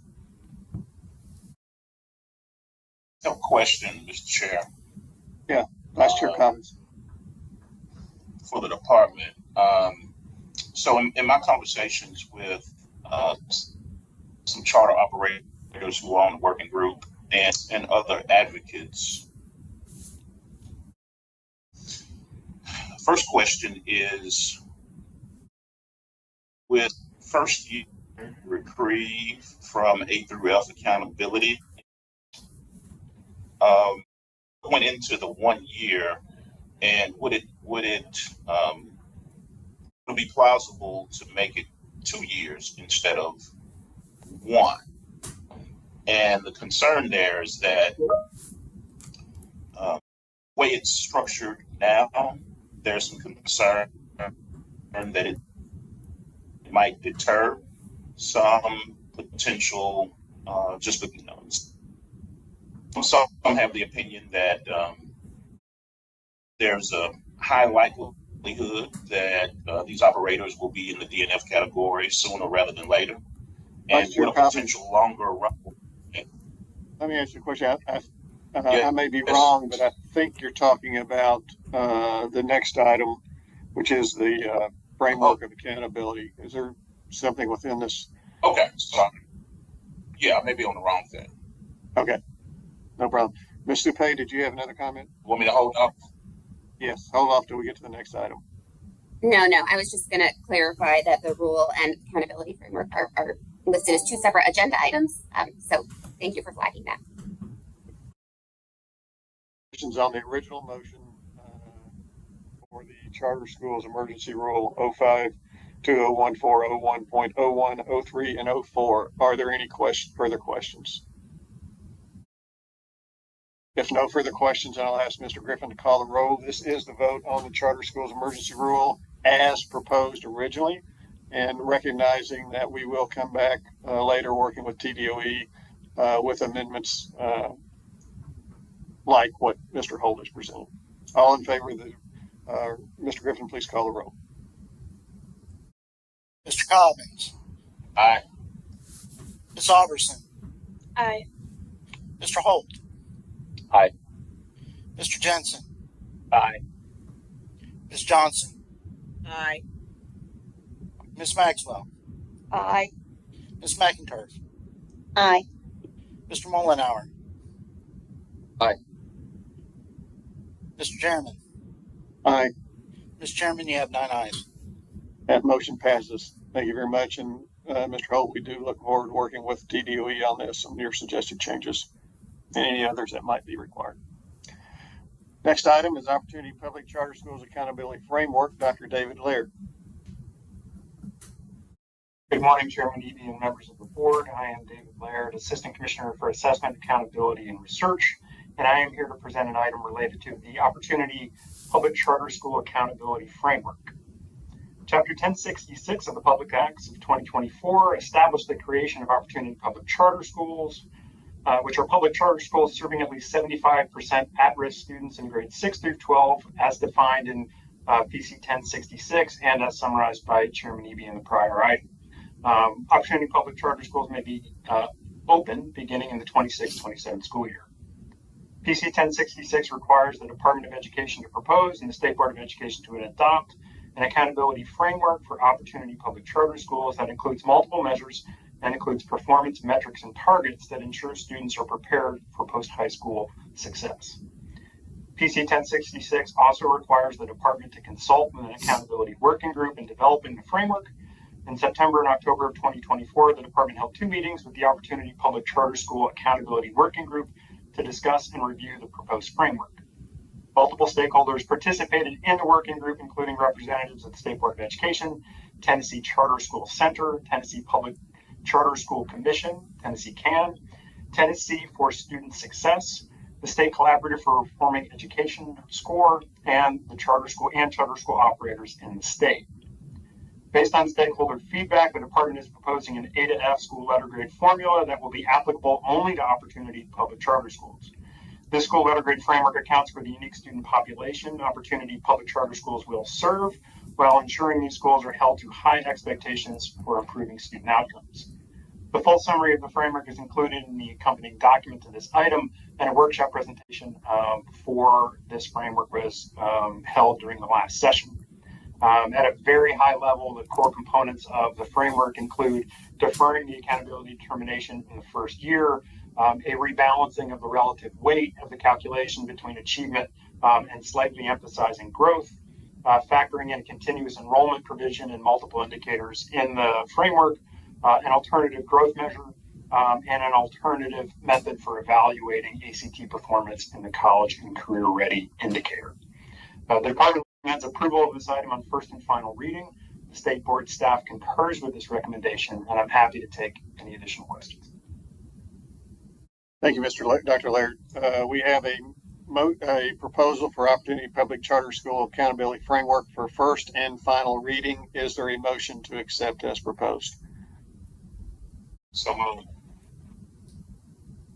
No question, Mr. Chair. Yeah, Vice Chair comments. For the department. So in my conversations with some charter operators who are on the working group and other advocates, first question is, with first year reprieve from A through F accountability, went into the 1 year, and would it be plausible to make it 2 years instead of 1? And the concern there is that way it's structured now, there's some concern that it might deter some potential, just you know, some have the opinion that there's a high likelihood that these operators will be in the DNF category sooner rather than later, and with a potential longer run. Let me ask you a question. I may be wrong, but I think you're talking about the next item, which is the framework of accountability. Is there something within this? Okay, so yeah, maybe on the wrong thing. Okay, no problem. Ms. Supay, did you have another comment? Want me to hold up? Yes, hold off till we get to the next item. No, I was just going to clarify that the rule and accountability framework are listed as 2 separate agenda items. So thank you for flagging that. Questions on the original motion for the Charter Schools Emergency Rule 05-2014-01.01, 03, and 04. Are there any further questions? If no further questions, I'll ask Mr. Griffin to call the roll. This is the vote on the Charter Schools Emergency Rule as proposed originally, and recognizing that we will come back later working with TDOE with amendments like what Mr. Holt has presented. All in favor of the, Mr. Griffin, please call the roll. Mr. Cobbins. Aye. Ms. Alberson. Aye. Mr. Holt. Aye. Mr. Jensen. Aye. Ms. Johnson. Aye. Ms. Maxwell. Aye. Ms. McInturf. Aye. Mr. Mullenhour. Aye. Mr. Chairman. Aye. Mr. Chairman, you have 9 ayes. That motion passes. Thank you very much. And Mr. Holt, we do look forward to working with TDOE on this and your suggested changes and any others that might be required. Next item is Opportunity Public Charter Schools Accountability Framework. Dr. David Laird. Good morning, Chairman Eby and members of the board. I am David Laird, Assistant Commissioner for Assessment, Accountability, and Research, and I am here to present an item related to the Opportunity Public Charter School Accountability Framework. Chapter 1066 of the Public Acts of 2024 established the creation of Opportunity Public Charter Schools, which are public charter schools serving at least 75% at-risk students in grades 6 through 12, as defined in PC 1066 and as summarized by Chairman Eby in the prior item. Opportunity Public Charter Schools may be open beginning in the 26-27 school year. PC 1066 requires the Department of Education to propose and the State Board of Education to adopt an accountability framework for Opportunity Public Charter Schools that includes multiple measures and includes performance metrics and targets that ensure students are prepared for post-high school success. PC 1066 also requires the department to consult with an accountability working group in developing the framework. In September and October of 2024, the department held 2 meetings with the Opportunity Public Charter School Accountability Working Group to discuss and review the proposed framework. Multiple stakeholders participated in the working group, including representatives of the State Board of Education, Tennessee Charter School Center, Tennessee Public Charter School Commission, Tennessee CAN, Tennessee for Student Success, the State Collaborative for Reforming Education SCORE, and the charter school operators in the state. Based on stakeholder feedback, the department is proposing an A to F school letter grade formula that will be applicable only to Opportunity Public Charter Schools. This school letter grade framework accounts for the unique student population Opportunity Public Charter Schools will serve, while ensuring these schools are held to high expectations for improving student outcomes. The full summary of the framework is included in the accompanying document to this item, and a workshop presentation for this framework was held during the last session. At a very high level, the core components of the framework include deferring the accountability determination in the first year, a rebalancing of the relative weight of the calculation between achievement and slightly emphasizing growth, factoring in continuous enrollment provision and multiple indicators in the framework, an alternative growth measure, and an alternative method for evaluating ACT performance in the college and career ready indicator. The department recommends approval of this item on first and final reading. The state board staff concurs with this recommendation, and I'm happy to take any additional questions. Thank you, Dr. Laird. We have a proposal for Opportunity Public Charter School Accountability Framework for first and final reading. Is there a motion to accept as proposed? So moved.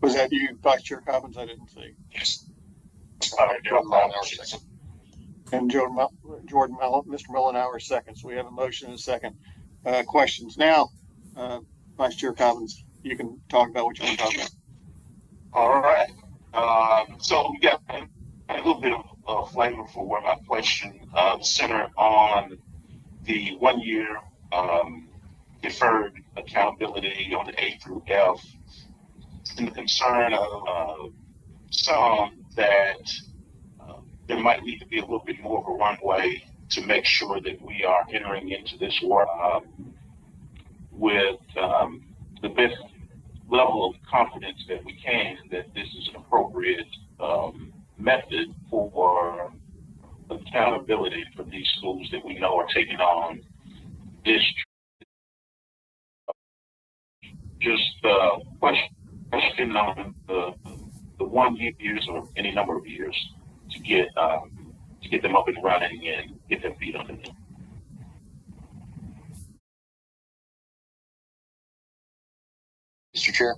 Was that you, Vice Chair Cobbins? I didn't see. Yes. And Mr. Mullenhour seconds. We have a motion and a second. Questions now, Vice Chair Cobbins. You can talk about what you want to talk about. All right. So we got a little bit of flavor for what my question centered on the 1 year deferred accountability on the A through F, and the concern of some that there might need to be a little bit more of a runway to make sure that we are entering into this work with the best level of confidence that we can that this is an appropriate method for accountability for these schools that we know are taking on this. Just question on the 1 years or any number of years to get them up and running and get their feet under them. Mr. Chair.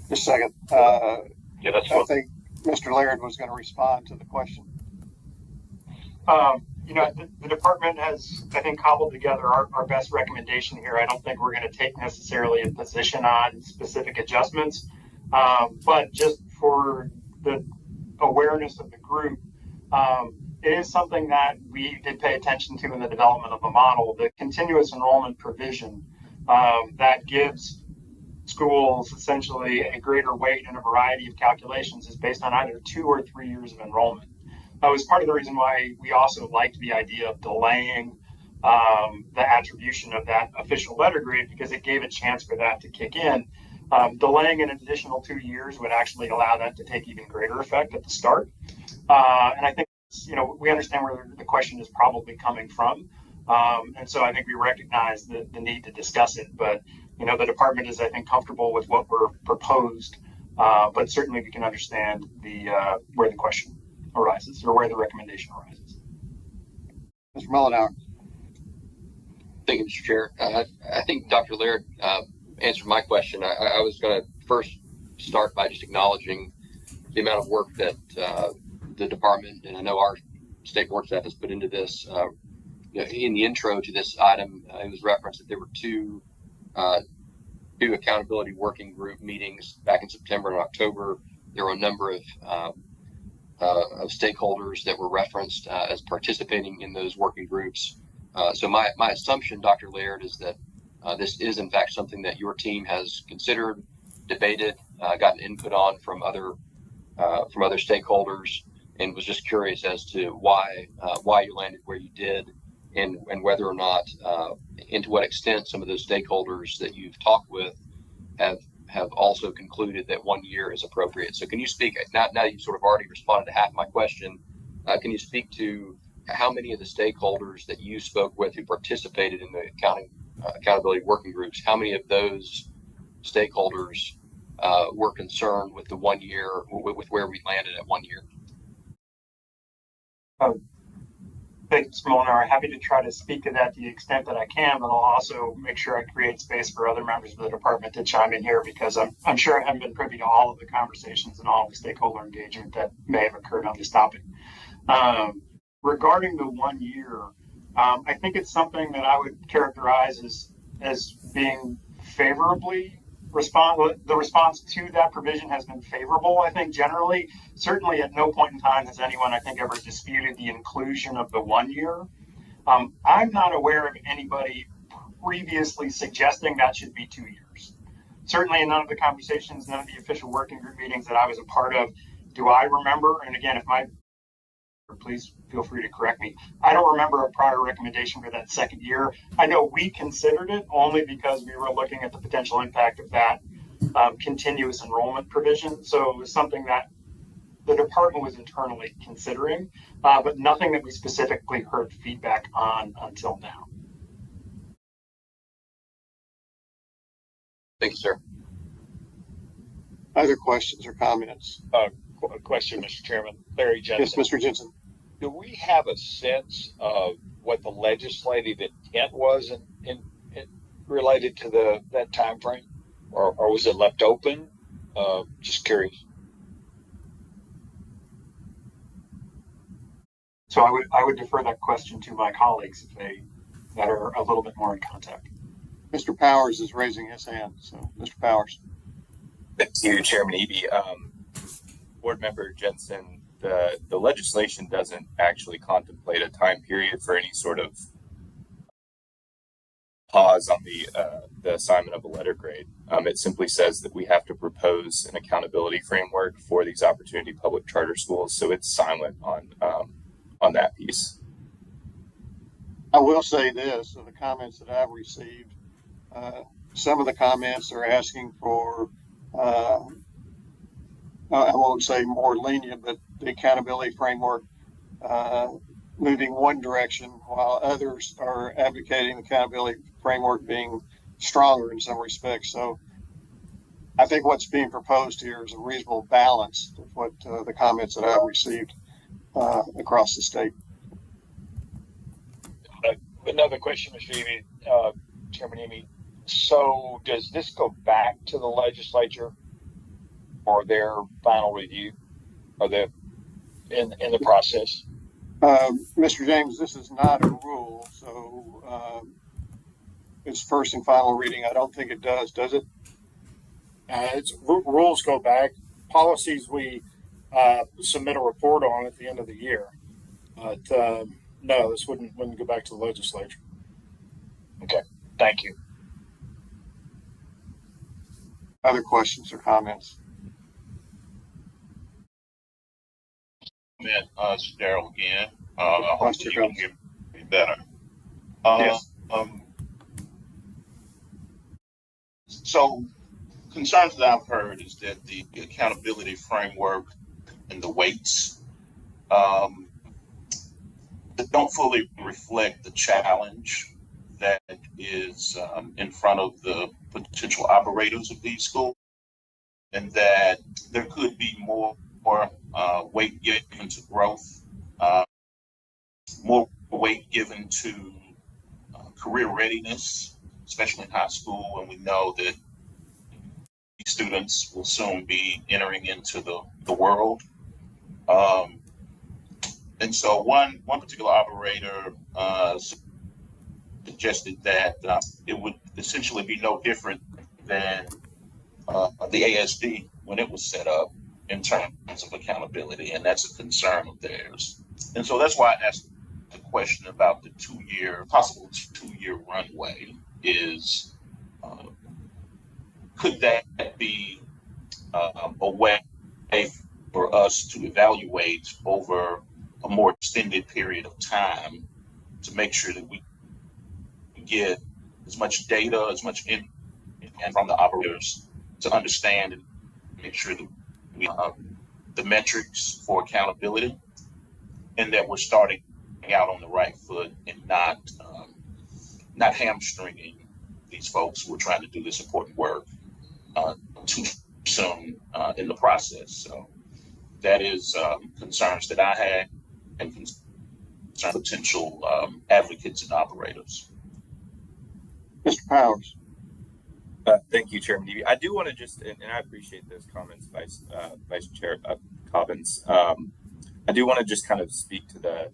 Just a second. Yeah, that's I think Mr. Laird was going to respond to the question. You know, the department has, I think, cobbled together our best recommendation here. I don't think we're going to take necessarily a position on specific adjustments, but just for the awareness of the group, it is something that we did pay attention to in the development of the model. The continuous enrollment provision that gives schools essentially a greater weight in a variety of calculations is based on either 2 or 3 years of enrollment. That was part of the reason why we also liked the idea of delaying the attribution of that official letter grade, because it gave a chance for that to kick in. Delaying an additional 2 years would actually allow that to take even greater effect at the start. And I think, you know, we understand where the question is probably coming from. And so I think we recognize the need to discuss it. But, you know, the department is, I think, comfortable with what we're proposed. But certainly we can understand where the question arises or where the recommendation arises. Mr. Mullenhour. Thank you, Mr. Chair. I think Dr. Laird answered my question. I was going to first start by just acknowledging the amount of work that the department, and I know our state board staff, has put into this. You know, in the intro to this item, it was referenced that there were two accountability working group meetings back in September and October. There were a number of stakeholders that were referenced as participating in those working groups. So my assumption, Dr. Laird, is that this is in fact something that your team has considered, debated, gotten input on from other stakeholders, and was just curious as to why you landed where you did, and whether or not, and to what extent some of those stakeholders that you've talked with have also concluded that 1 year is appropriate. So can you speak, now that you've sort of already responded to half my question, can you speak to how many of the stakeholders that you spoke with who participated in the accountability working groups, how many of those stakeholders were concerned with the 1 year, with where we landed at 1 year? Thanks, Mullenhour. Happy to try to speak to that to the extent that I can, but I'll also make sure I create space for other members of the department to chime in here, because I'm sure I haven't been privy to all of the conversations and all of the stakeholder engagement that may have occurred on this topic. Regarding the 1 year, I think it's something that I would characterize as being favorably the response to that provision has been favorable, I think, generally. Certainly at no point in time has anyone, I think, ever disputed the inclusion of the 1 year. I'm not aware of anybody previously suggesting that should be 2 years. Certainly in none of the conversations, none of the official working group meetings that I was a part of, do I remember, and again, if my please feel free to correct me. I don't remember a prior recommendation for that second year. I know we considered it only because we were looking at the potential impact of that continuous enrollment provision. So it was something that the department was internally considering, but nothing that we specifically heard feedback on until now. Thank you, sir. Other questions or comments? A question, Mr. Chairman. Larry Jensen. Yes, Mr. Jensen. Do we have a sense of what the legislative intent was in related to that time frame, or was it left open? Just curious. So I would defer that question to my colleagues that are a little bit more in contact. Mr. Powers is raising his hand. So, Mr. Powers. Thank you, Chairman Eby. Board Member Jensen, the legislation doesn't actually contemplate a time period for any sort of pause on the assignment of a letter grade. It simply says that we have to propose an accountability framework for these opportunity public charter schools. So it's silent on that piece. I will say this, of the comments that I've received, some of the comments are asking for, I won't say more lenient, but the accountability framework moving one direction, while others are advocating the accountability framework being stronger in some respects. So I think what's being proposed here is a reasonable balance of what the comments that I've received across the state. Another question, Mr. Eby, Chairman Eby. So does this go back to the legislature for their final review, or in the process? Mr. James, this is not a rule, so it's first and final reading. I don't think it does it? Rules go back. Policies we submit a report on at the end of the year. But no, this wouldn't go back to the legislature. Okay, thank you. Other questions or comments? It's Daryl again. Hopefully you can hear me better. Yes. So concerns that I've heard is that the accountability framework and the weights that don't fully reflect the challenge that is in front of the potential operators of these schools, and that there could be more weight given to growth, more weight given to career readiness, especially in high school, and we know that these students will soon be entering into the world. And so one particular operator suggested that it would essentially be no different than the ASD when it was set up in terms of accountability, and that's a concern of theirs. And so that's why I asked the question about the possible two-year runway is, could that be a way for us to evaluate over a more extended period of time to make sure that we get as much data, as much input from the operators to understand and make sure that we have the metrics for accountability, and that we're starting out on the right foot and not hamstringing these folks who are trying to do this important work too soon in the process. So that is concerns that I had and concerns potential advocates and operators. Mr. Powers. Thank you, Chairman Eby. I do want to just, and I appreciate those comments, Vice Chair Cobbins. I do want to just kind of speak to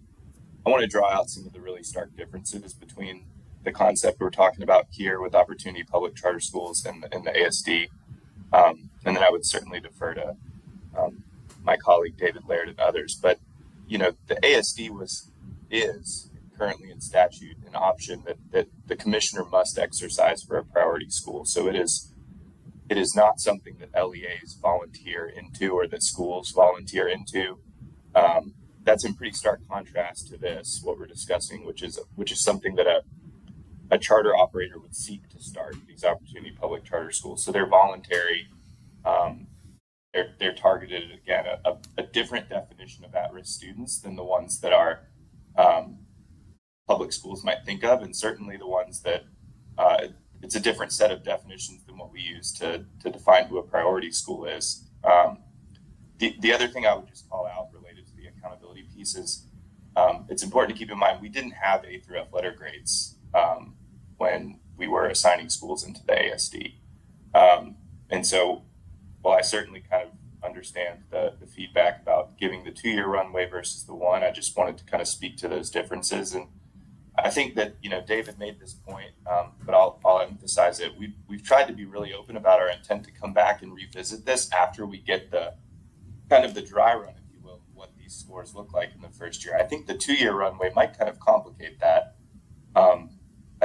I want to draw out some of the really stark differences between the concept we're talking about here with opportunity public charter schools and the ASD. And then I would certainly defer to my colleague David Laird and others. But, the ASD is currently in statute an option that the commissioner must exercise for a priority school. So it is not something that LEAs volunteer into or that schools volunteer into. that's in pretty stark contrast to this, what we're discussing, which is something that a charter operator would seek to start, these opportunity public charter schools. So they're voluntary. They're targeted, again, a different definition of at-risk students than the ones that our public schools might think of, and certainly the ones that it's a different set of definitions than what we use to define who a priority school is. The other thing I would just call out related to the accountability piece is it's important to keep in mind we didn't have A through F letter grades when we were assigning schools into the ASD. And so while I certainly kind of understand the feedback about giving the 2-year runway versus the 1, I just wanted to kind of speak to those differences. And I think that, David made this point, but I'll emphasize it. We've tried to be really open about our intent to come back and revisit this after we get the kind of the dry run, if you will, what these scores look like in the first year. I think the 2-year runway might kind of complicate that. I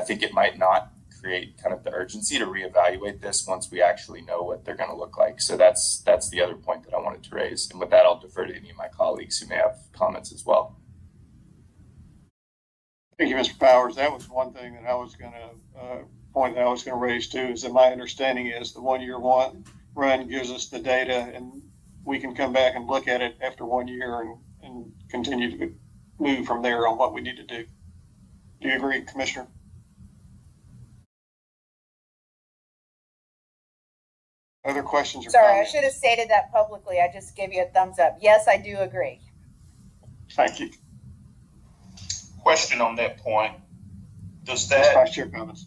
think it might not create kind of the urgency to reevaluate this once we actually know what they're going to look like. So that's the other point that I wanted to raise. And with that, I'll defer to any of my colleagues who may have comments as well. Thank you, Mr. Powers. That was one thing that I was going to raise too, is that my understanding is the 1-year run gives us the data and we can come back and look at it after 1 year and continue to move from there on what we need to do. Do you agree, Commissioner? Other questions or Sorry, comments? I should have stated that publicly. I just gave you a thumbs up. Yes, I do agree. Thank you. Question on that point. Does Vice Chair comments.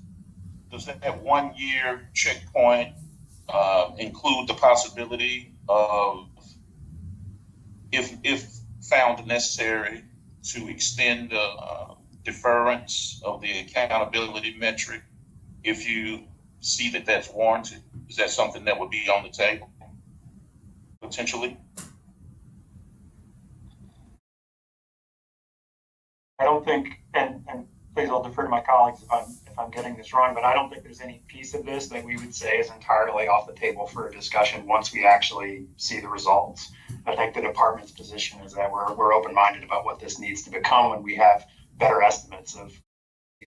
Does that 1 year checkpoint include the possibility of, if found necessary, to extend the deference of the accountability metric if you see that that's warranted? Is that something that would be on the table potentially? I don't think, and please I'll defer to my colleagues if I'm getting this wrong, but I don't think there's any piece of this that we would say is entirely off the table for a discussion once we actually see the results. I think the department's position is that we're open-minded about what this needs to become when we have better estimates of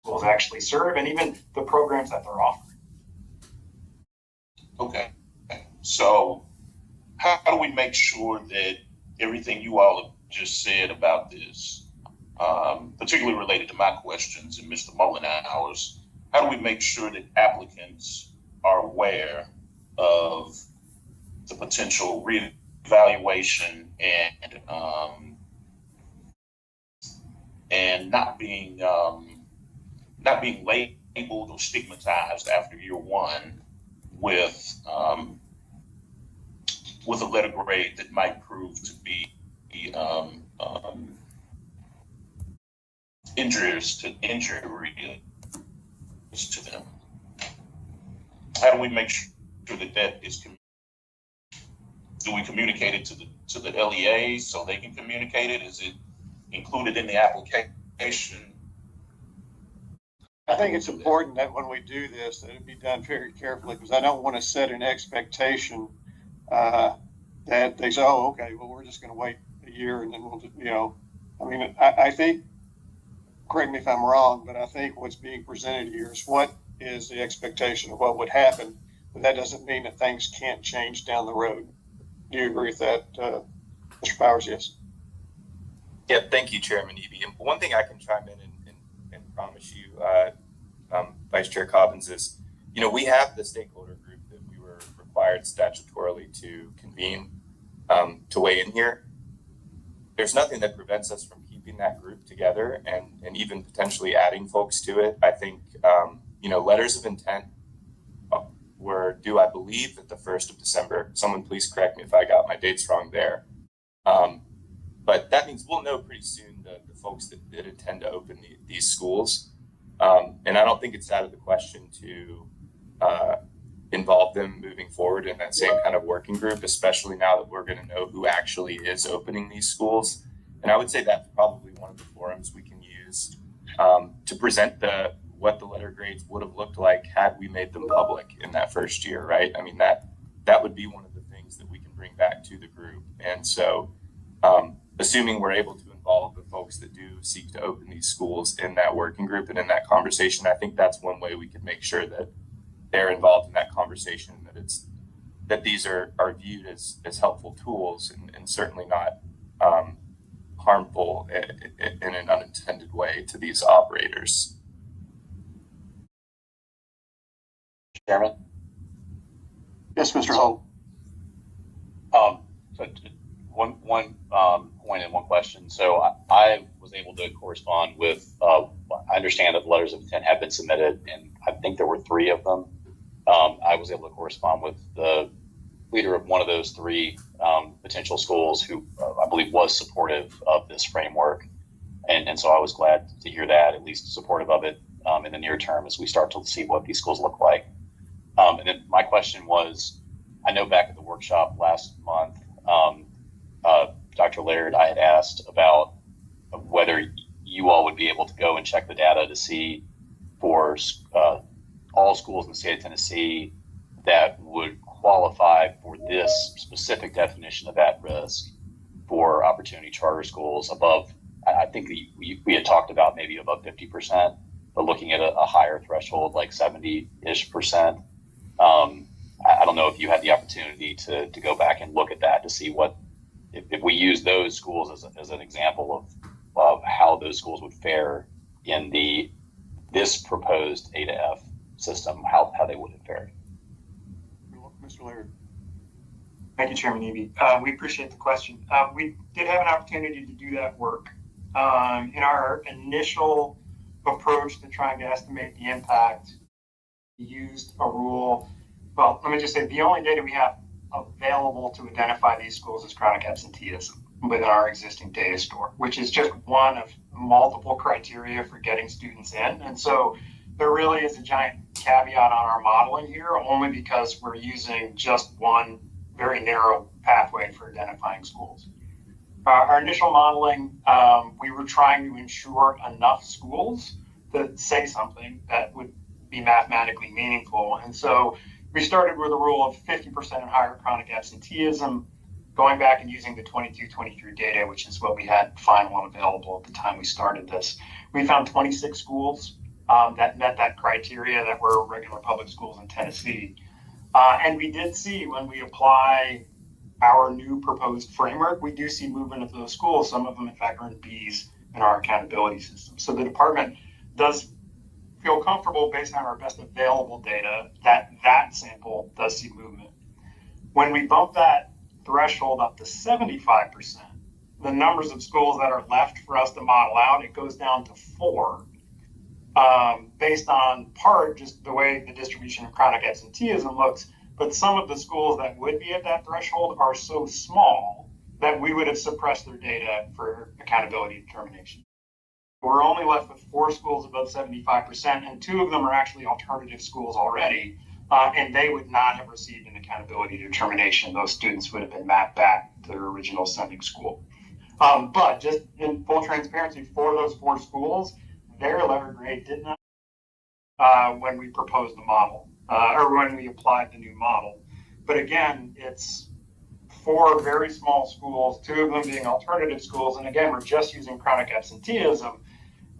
schools actually serve and even the programs that they're offering. Okay. So how do we make sure that everything you all have just said about this, particularly related to my questions and Mr. Mullenhour's, how do we make sure that applicants are aware of the potential reevaluation and not being labeled or stigmatized after year 1 with a letter grade that might prove to be injurious to them? How do we make sure that is? Do we communicate it to the LEA so they can communicate it? Is it included in the application? I think it's important that when we do this, that it be done very carefully, because I don't want to set an expectation that they say, oh, okay, well, we're just going to wait a year and then we'll, I think, correct me if I'm wrong, but I think what's being presented here is what is the expectation of what would happen, but that doesn't mean that things can't change down the road. Do you agree with that, Mr. Powers? Yes. Yeah, thank you, Chairman Eby. And one thing I can chime in and promise you, Vice Chair Cobbins, is, we have the stakeholder group that we were required statutorily to convene to weigh in here. There's nothing that prevents us from keeping that group together and even potentially adding folks to it. I think, letters of intent were due, I believe, at the 1st of December. Someone please correct me if I got my dates wrong there. But that means we'll know pretty soon the folks that intend to open these schools. And I don't think it's out of the question to involve them moving forward in that same kind of working group, especially now that we're going to know who actually is opening these schools. And I would say that's probably one of the forums we can use to present what the letter grades would have looked like had we made them public in that first year, right? I mean, that would be one of the things that we can bring back to the group. And so assuming we're able to seek to open these schools in that working group and in that conversation. I think that's one way we could make sure that they're involved in that conversation, that these are viewed as helpful tools and certainly not harmful in an unintended way to these operators. Chairman? Yes, Mr. Holt. So one point and one question. So I was able to correspond with, I understand that letters of intent have been submitted, and I think there were 3 of them. I was able to correspond with the leader of one of those 3 potential schools who I believe was supportive of this framework. And so I was glad to hear that, at least supportive of it in the near term as we start to see what these schools look like. And then my question was, I know back at the workshop last month, Dr. Laird, I had asked about whether you all would be able to go and check the data to see for all schools in the state of Tennessee that would qualify for this specific definition of at risk for opportunity charter schools above, I think we had talked about maybe above 50%, but looking at a higher threshold, like 70-ish%. I don't know if you had the opportunity to go back and look at that to see what, if we use those schools as an example of how those schools would fare in this proposed A to F system, how they would have fared. Mr. Laird. Thank you, Chairman Eby. We appreciate the question. We did have an opportunity to do that work. In our initial approach to trying to estimate the impact, we used a rule. Well, let me just say the only data we have available to identify these schools is chronic absenteeism within our existing data store, which is just one of multiple criteria for getting students in. And so there really is a giant caveat on our modeling here, only because we're using just one very narrow pathway for identifying schools. Our initial modeling, we were trying to ensure enough schools to say something that would be mathematically meaningful. And so we started with a rule of 50% and higher chronic absenteeism, going back and using the 22-23 data, which is what we had final and available at the time we started this. We found 26 schools that met that criteria that were regular public schools in Tennessee. And we did see, when we apply our new proposed framework, we do see movement of those schools. Some of them, in fact, earn Bs in our accountability system. So the department does feel comfortable, based on our best available data, that that sample does see movement. When we bump that threshold up to 75%, the numbers of schools that are left for us to model out, it goes down to 4, based on part just the way the distribution of chronic absenteeism looks. But some of the schools that would be at that threshold are so small that we would have suppressed their data for accountability determination. We're only left with 4 schools above 75%, and 2 of them are actually alternative schools already, and they would not have received an accountability determination. Those students would have been mapped back to their original sending school. But just in full transparency, for those 4 schools, their letter grade did not when we proposed the model, or when we applied the new model. But again, it's 4 very small schools, 2 of them being alternative schools. And again, we're just using chronic absenteeism.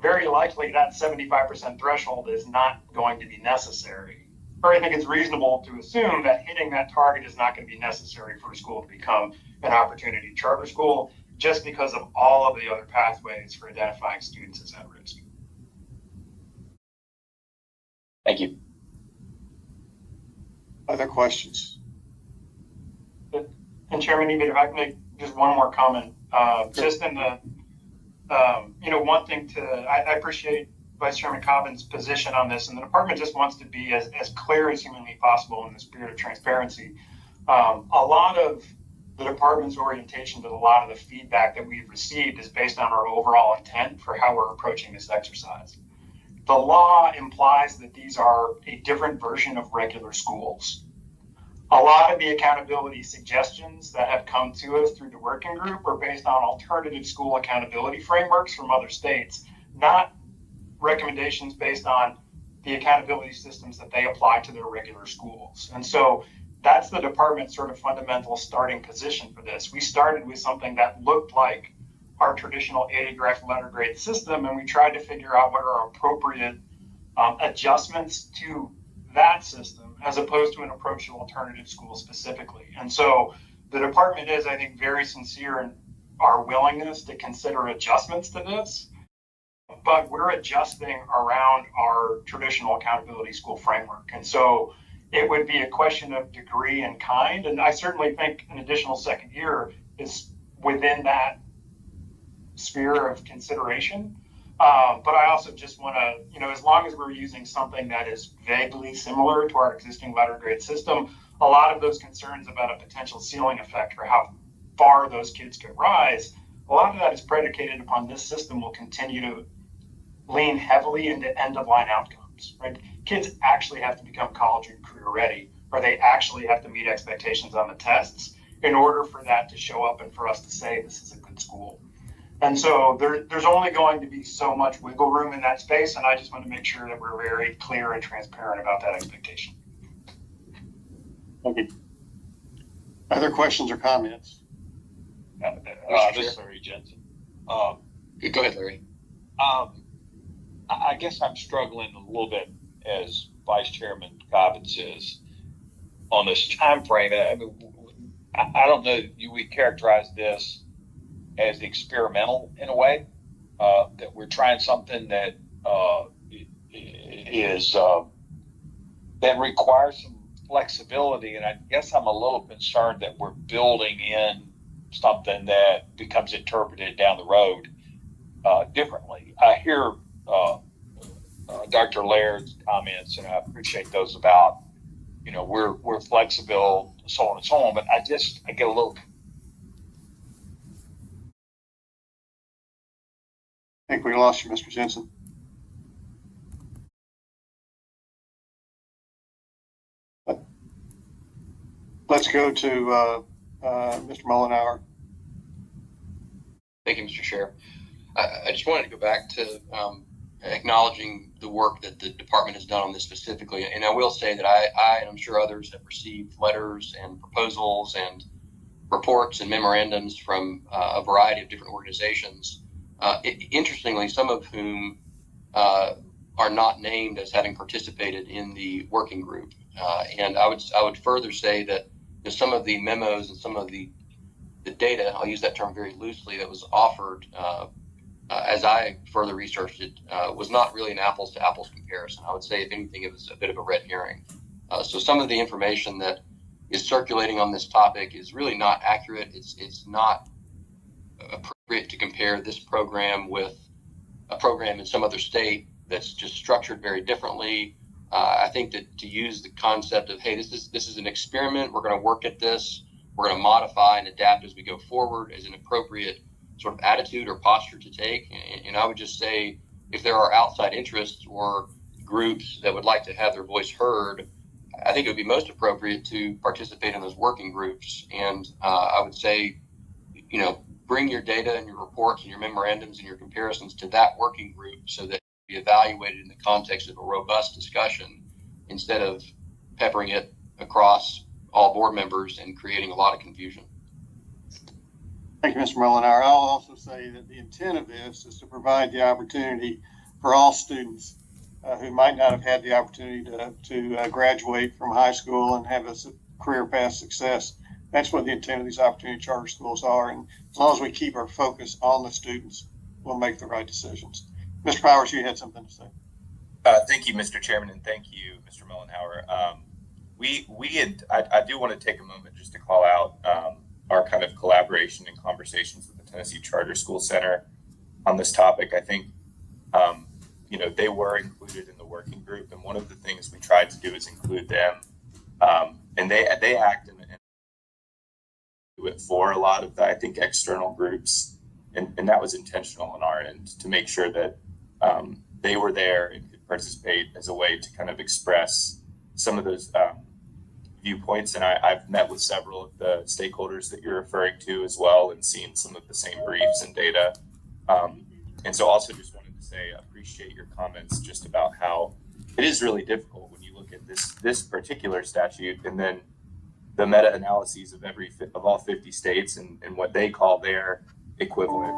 Very likely that 75% threshold is not going to be necessary. Or I think it's reasonable to assume that hitting that target is not going to be necessary for a school to become an opportunity charter school, just because of all of the other pathways for identifying students as at risk. Thank you. Other questions? And Chairman, even if I can make just one more comment, just in the, one thing I appreciate Vice Chairman Cobbin's position on this, and the department just wants to be as clear as humanly possible in the spirit of transparency. A lot of the department's orientation to a lot of the feedback that we've received is based on our overall intent for how we're approaching this exercise. The law implies that these are a different version of regular schools. A lot of the accountability suggestions that have come to us through the working group are based on alternative school accountability frameworks from other states, not recommendations based on the accountability systems that they apply to their regular schools. And so that's the department's sort of fundamental starting position for this. We started with something that looked like our traditional 80 graph letter grade system, and we tried to figure out what are appropriate adjustments to that system as opposed to an approach to alternative schools specifically. And so the department is, I think, very sincere in our willingness to consider adjustments to this, but we're adjusting around our traditional accountability school framework. And so it would be a question of degree and kind. And I certainly think an additional second year is within that sphere of consideration. But I also just want to, as long as we're using something that is vaguely similar to our existing letter grade system, a lot of those concerns about a potential ceiling effect or how far those kids could rise, a lot of that is predicated upon this system will continue to lean heavily into end of line outcomes, right? Kids actually have to become college and career ready, or they actually have to meet expectations on the tests in order for that to show up and for us to say this is a good school. And so there's only going to be so much wiggle room in that space, and I just want to make sure that we're very clear and transparent about that expectation. Thank you. Other questions or comments? This is Larry Jensen. Go ahead, Larry. I guess I'm struggling a little bit, as Vice Chairman Cobbins is, on this time frame. I mean, I don't know, we characterize this as experimental in a way, that we're trying something that is that requires some flexibility, and I guess I'm a little concerned that we're building in something that becomes interpreted down the road differently. I hear Dr. Laird's comments, and I appreciate those about, we're flexible, so on and so on, but I get a little. I think we lost you, Mr. Jensen. Let's go to Mr. Mullenhour. Thank you, Mr. Chair. I just wanted to go back to acknowledging the work that the department has done on this specifically. And I will say that I and I'm sure others have received letters and proposals and reports and memorandums from a variety of different organizations. Interestingly, some of whom are not named as having participated in the working group. And I would further say that some of the memos and some of the data, I'll use that term very loosely, that was offered as I further researched it, was not really an apples to apples comparison. I would say, if anything, it was a bit of a red herring. So some of the information that is circulating on this topic is really not accurate. It's not appropriate to compare this program with a program in some other state that's just structured very differently. I think that to use the concept of, hey, this is an experiment, we're going to work at this, we're going to modify and adapt as we go forward, is an appropriate sort of attitude or posture to take. And I would just say, if there are outside interests or groups that would like to have their voice heard, I think it would be most appropriate to participate in those working groups. And I would say, bring your data and your reports and your memorandums and your comparisons to that working group so that it can be evaluated in the context of a robust discussion instead of peppering it across all board members and creating a lot of confusion. Thank you, Mr. Mullenhour. I'll also say that the intent of this is to provide the opportunity for all students who might not have had the opportunity to graduate from high school and have a career path success. That's what the intent of these opportunity charter schools are. And as long as we keep our focus on the students, we'll make the right decisions. Mr. Powers, you had something to say. Thank you, Mr. Chairman, and thank you, Mr. Mullenhour. I do want to take a moment just to call out our kind of collaboration and conversations with the Tennessee Charter School Center on this topic. I think, they were included in the working group, and one of the things we tried to do is include them. And they act in for a lot of the, I think, external groups, and that was intentional on our end to make sure that they were there and could participate as a way to kind of express some of those viewpoints. And I've met with several of the stakeholders that you're referring to as well, and seen some of the same briefs and data. And so also just wanted to say, I appreciate your comments just about how it is really difficult when you look at this particular statute and then the meta-analyses of all 50 states and what they call their equivalent.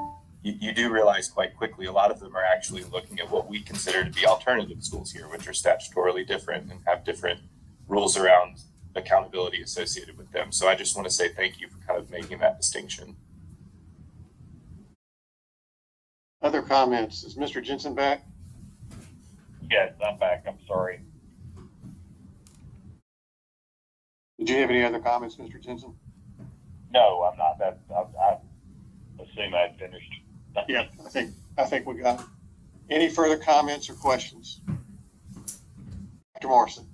you do realize quite quickly a lot of them are actually looking at what we consider to be alternative schools here, which are statutorily different and have different rules around accountability associated with them. So I just want to say thank you for kind of making that distinction. Other comments? Is Mr. Jensen back? Yes, I'm back. I'm sorry. Did you have any other comments, Mr. Jensen? No, I'm not. I assume I finished. Yeah, I think we got it. Any further comments or questions? Dr. Morrison.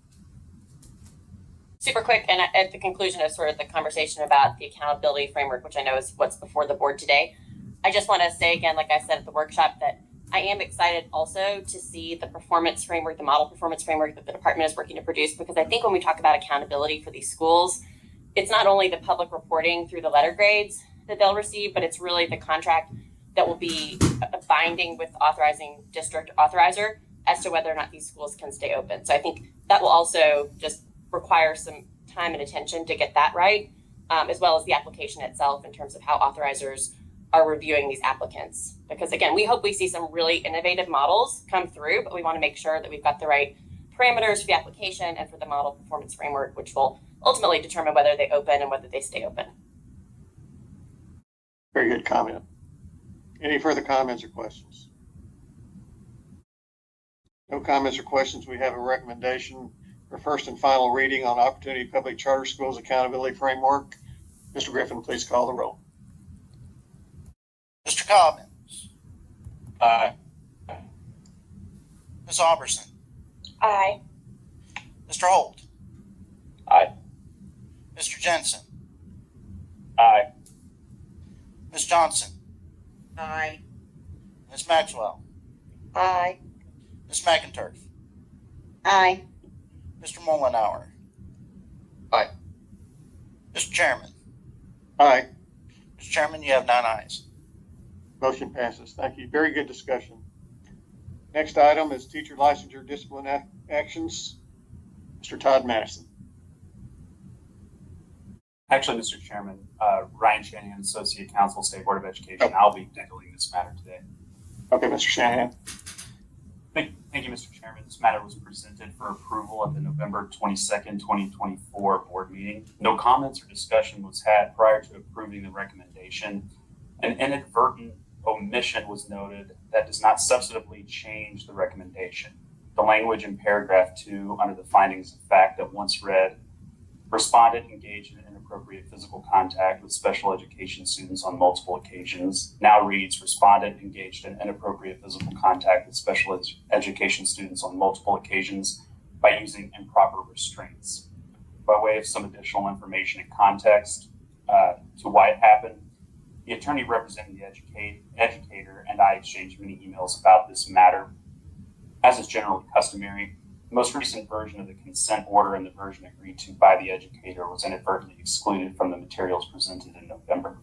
Super quick, and at the conclusion of sort of the conversation about the accountability framework, which I know is what's before the board today, I just want to say again, like I said at the workshop, that I am excited also to see the performance framework, the model performance framework that the department is working to produce, because I think when we talk about accountability for these schools, it's not only the public reporting through the letter grades that they'll receive, but it's really the contract that will be binding with authorizing district authorizer as to whether or not these schools can stay open. So I think that will also just require some time and attention to get that right, as well as the application itself in terms of how authorizers are reviewing these applicants. Because again, we hope we see some really innovative models come through, but we want to make sure that we've got the right parameters for the application and for the model performance framework, which will ultimately determine whether they open and whether they stay open. Very good comment. Any further comments or questions? No comments or questions. We have a recommendation for first and final reading on Opportunity Public Charter Schools Accountability Framework. Mr. Griffin, please call the roll. Mr. Cobbins. Aye. Ms. Alberson. Aye. Mr. Holt. Aye. Mr. Jensen. Aye. Ms. Johnson. Aye. Ms. Maxwell. Aye. Ms. McInturf. Aye. Mr. Mullenhour. Aye. Mr. Chairman. Aye. Mr. Chairman, you have 9 ayes. Motion passes. Thank you. Very good discussion. Next item is teacher licensure discipline actions. Mr. Todd Madison. Actually, Mr. Chairman, Ryan Shanahan, Associate Counsel, State Board of Education. I'll be handling this matter today. Okay, Mr. Shanahan. Thank you, Mr. Chairman. This matter was presented for approval at the November 22nd, 2024 board meeting. No comments or discussion was had prior to approving the recommendation. An inadvertent omission was noted that does not substantively change the recommendation. The language in paragraph 2 under the findings of fact that once read, respondent engaged in inappropriate physical contact with special education students on multiple occasions now reads respondent engaged in inappropriate physical contact with special education students on multiple occasions by using improper restraints. By way of some additional information and context to why it happened, the attorney representing the educator and I exchanged many emails about this matter. As is generally customary, the most recent version of the consent order and the version agreed to by the educator was inadvertently excluded from the materials presented in November.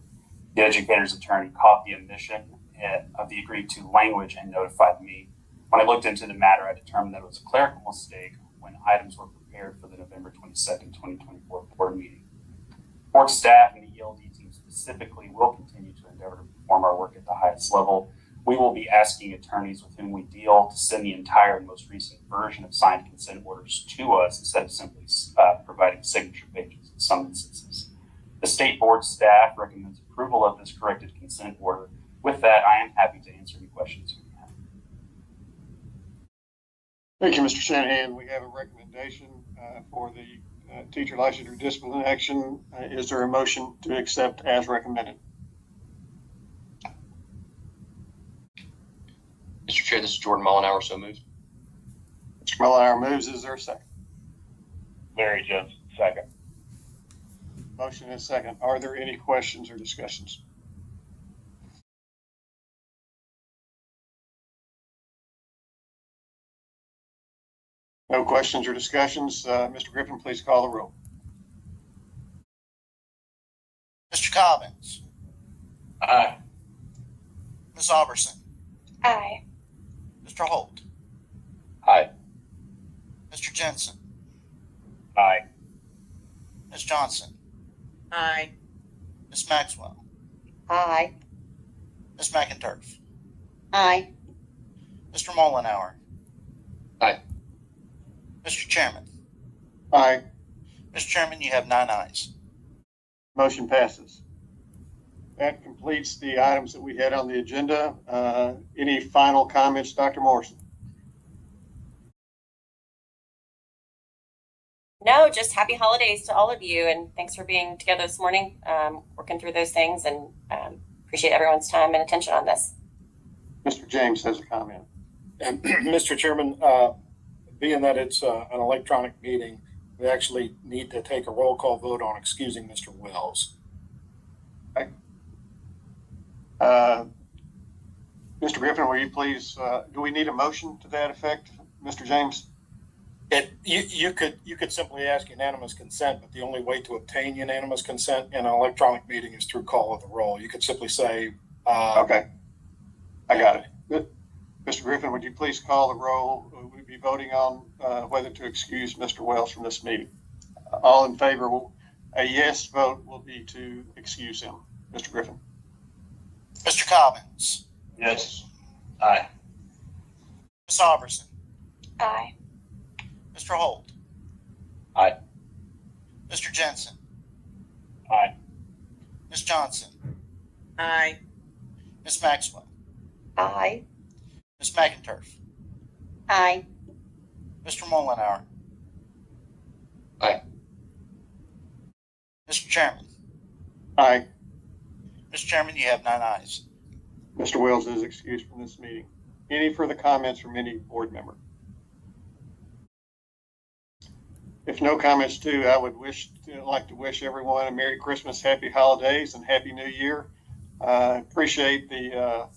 The educator's attorney caught the omission of the agreed to language and notified me. When I looked into the matter, I determined that it was a clerical mistake when items were prepared for the November 22nd, 2024 board meeting. Board staff and the ELD team specifically will continue to endeavor to perform our work at the highest level. We will be asking attorneys with whom we deal to send the entire and most recent version of signed consent orders to us instead of simply providing signature pages in some instances. The state board staff recommends approval of this corrected consent order. With that, I am happy to answer any questions you may have. Thank you, Mr. Shanahan. We have a recommendation for the teacher licensure discipline action. Is there a motion to accept as recommended? Mr. Chair, this is Jordan Mullenhour, so moved. Mr. Mullenhour moves. Is there a second? Larry Johnson, second. Motion is second. Are there any questions or discussions? No questions or discussions. Mr. Griffin, please call the roll. Mr. Cobbins. Aye. Ms. Alberson. Aye. Mr. Holt. Aye. Mr. Jensen. Aye. Ms. Johnson. Aye. Ms. Maxwell. Aye. Ms. McInturf, Aye. Mr. Mullenhour. Aye. Mr. Chairman. Aye. Mr. Chairman, you have 9 ayes. Motion passes. That completes the items that we had on the agenda. Any final comments, Dr. Morrison? No, just happy holidays to all of you, and thanks for being together this morning, working through those things, and appreciate everyone's time and attention on this. Mr. James has a comment. And Mr. Chairman, being that it's an electronic meeting, we actually need to take a roll call vote on excusing Mr. Wells. Okay. Mr. Griffin, will you please, do we need a motion to that effect, Mr. James? You could simply ask unanimous consent, but the only way to obtain unanimous consent in an electronic meeting is through call of the roll. You could simply say, okay, I got it. Good. Mr. Griffin, would you please call the roll? We'll be voting on whether to excuse Mr. Wells from this meeting. All in favor, a yes vote will be to excuse him. Mr. Griffin. Mr. Cobbins. Yes. Aye. Ms. Alberson. Aye. Mr. Holt. Aye. Mr. Jensen. Aye. Ms. Johnson. Aye. Ms. Maxwell. Aye. Ms. McInturf. Aye. Mr. Mullenhour. Aye. Mr. Chairman. Aye. Mr. Chairman, you have 9 ayes. Mr. Wells is excused from this meeting. Any further comments from any board member? If no comments too, I would like to wish everyone a Merry Christmas, Happy Holidays, and Happy New Year. Appreciate the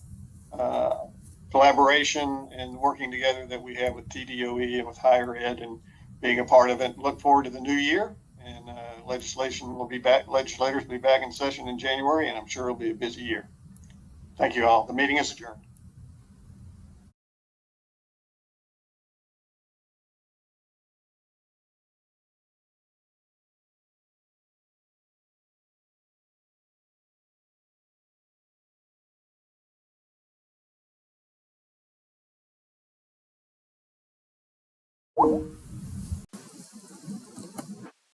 collaboration and working together that we have with TDOE and with higher ed and being a part of it. Look forward to the new year, and legislators will be back in session in January, and I'm sure it'll be a busy year. Thank you all. The meeting is adjourned. Thank you.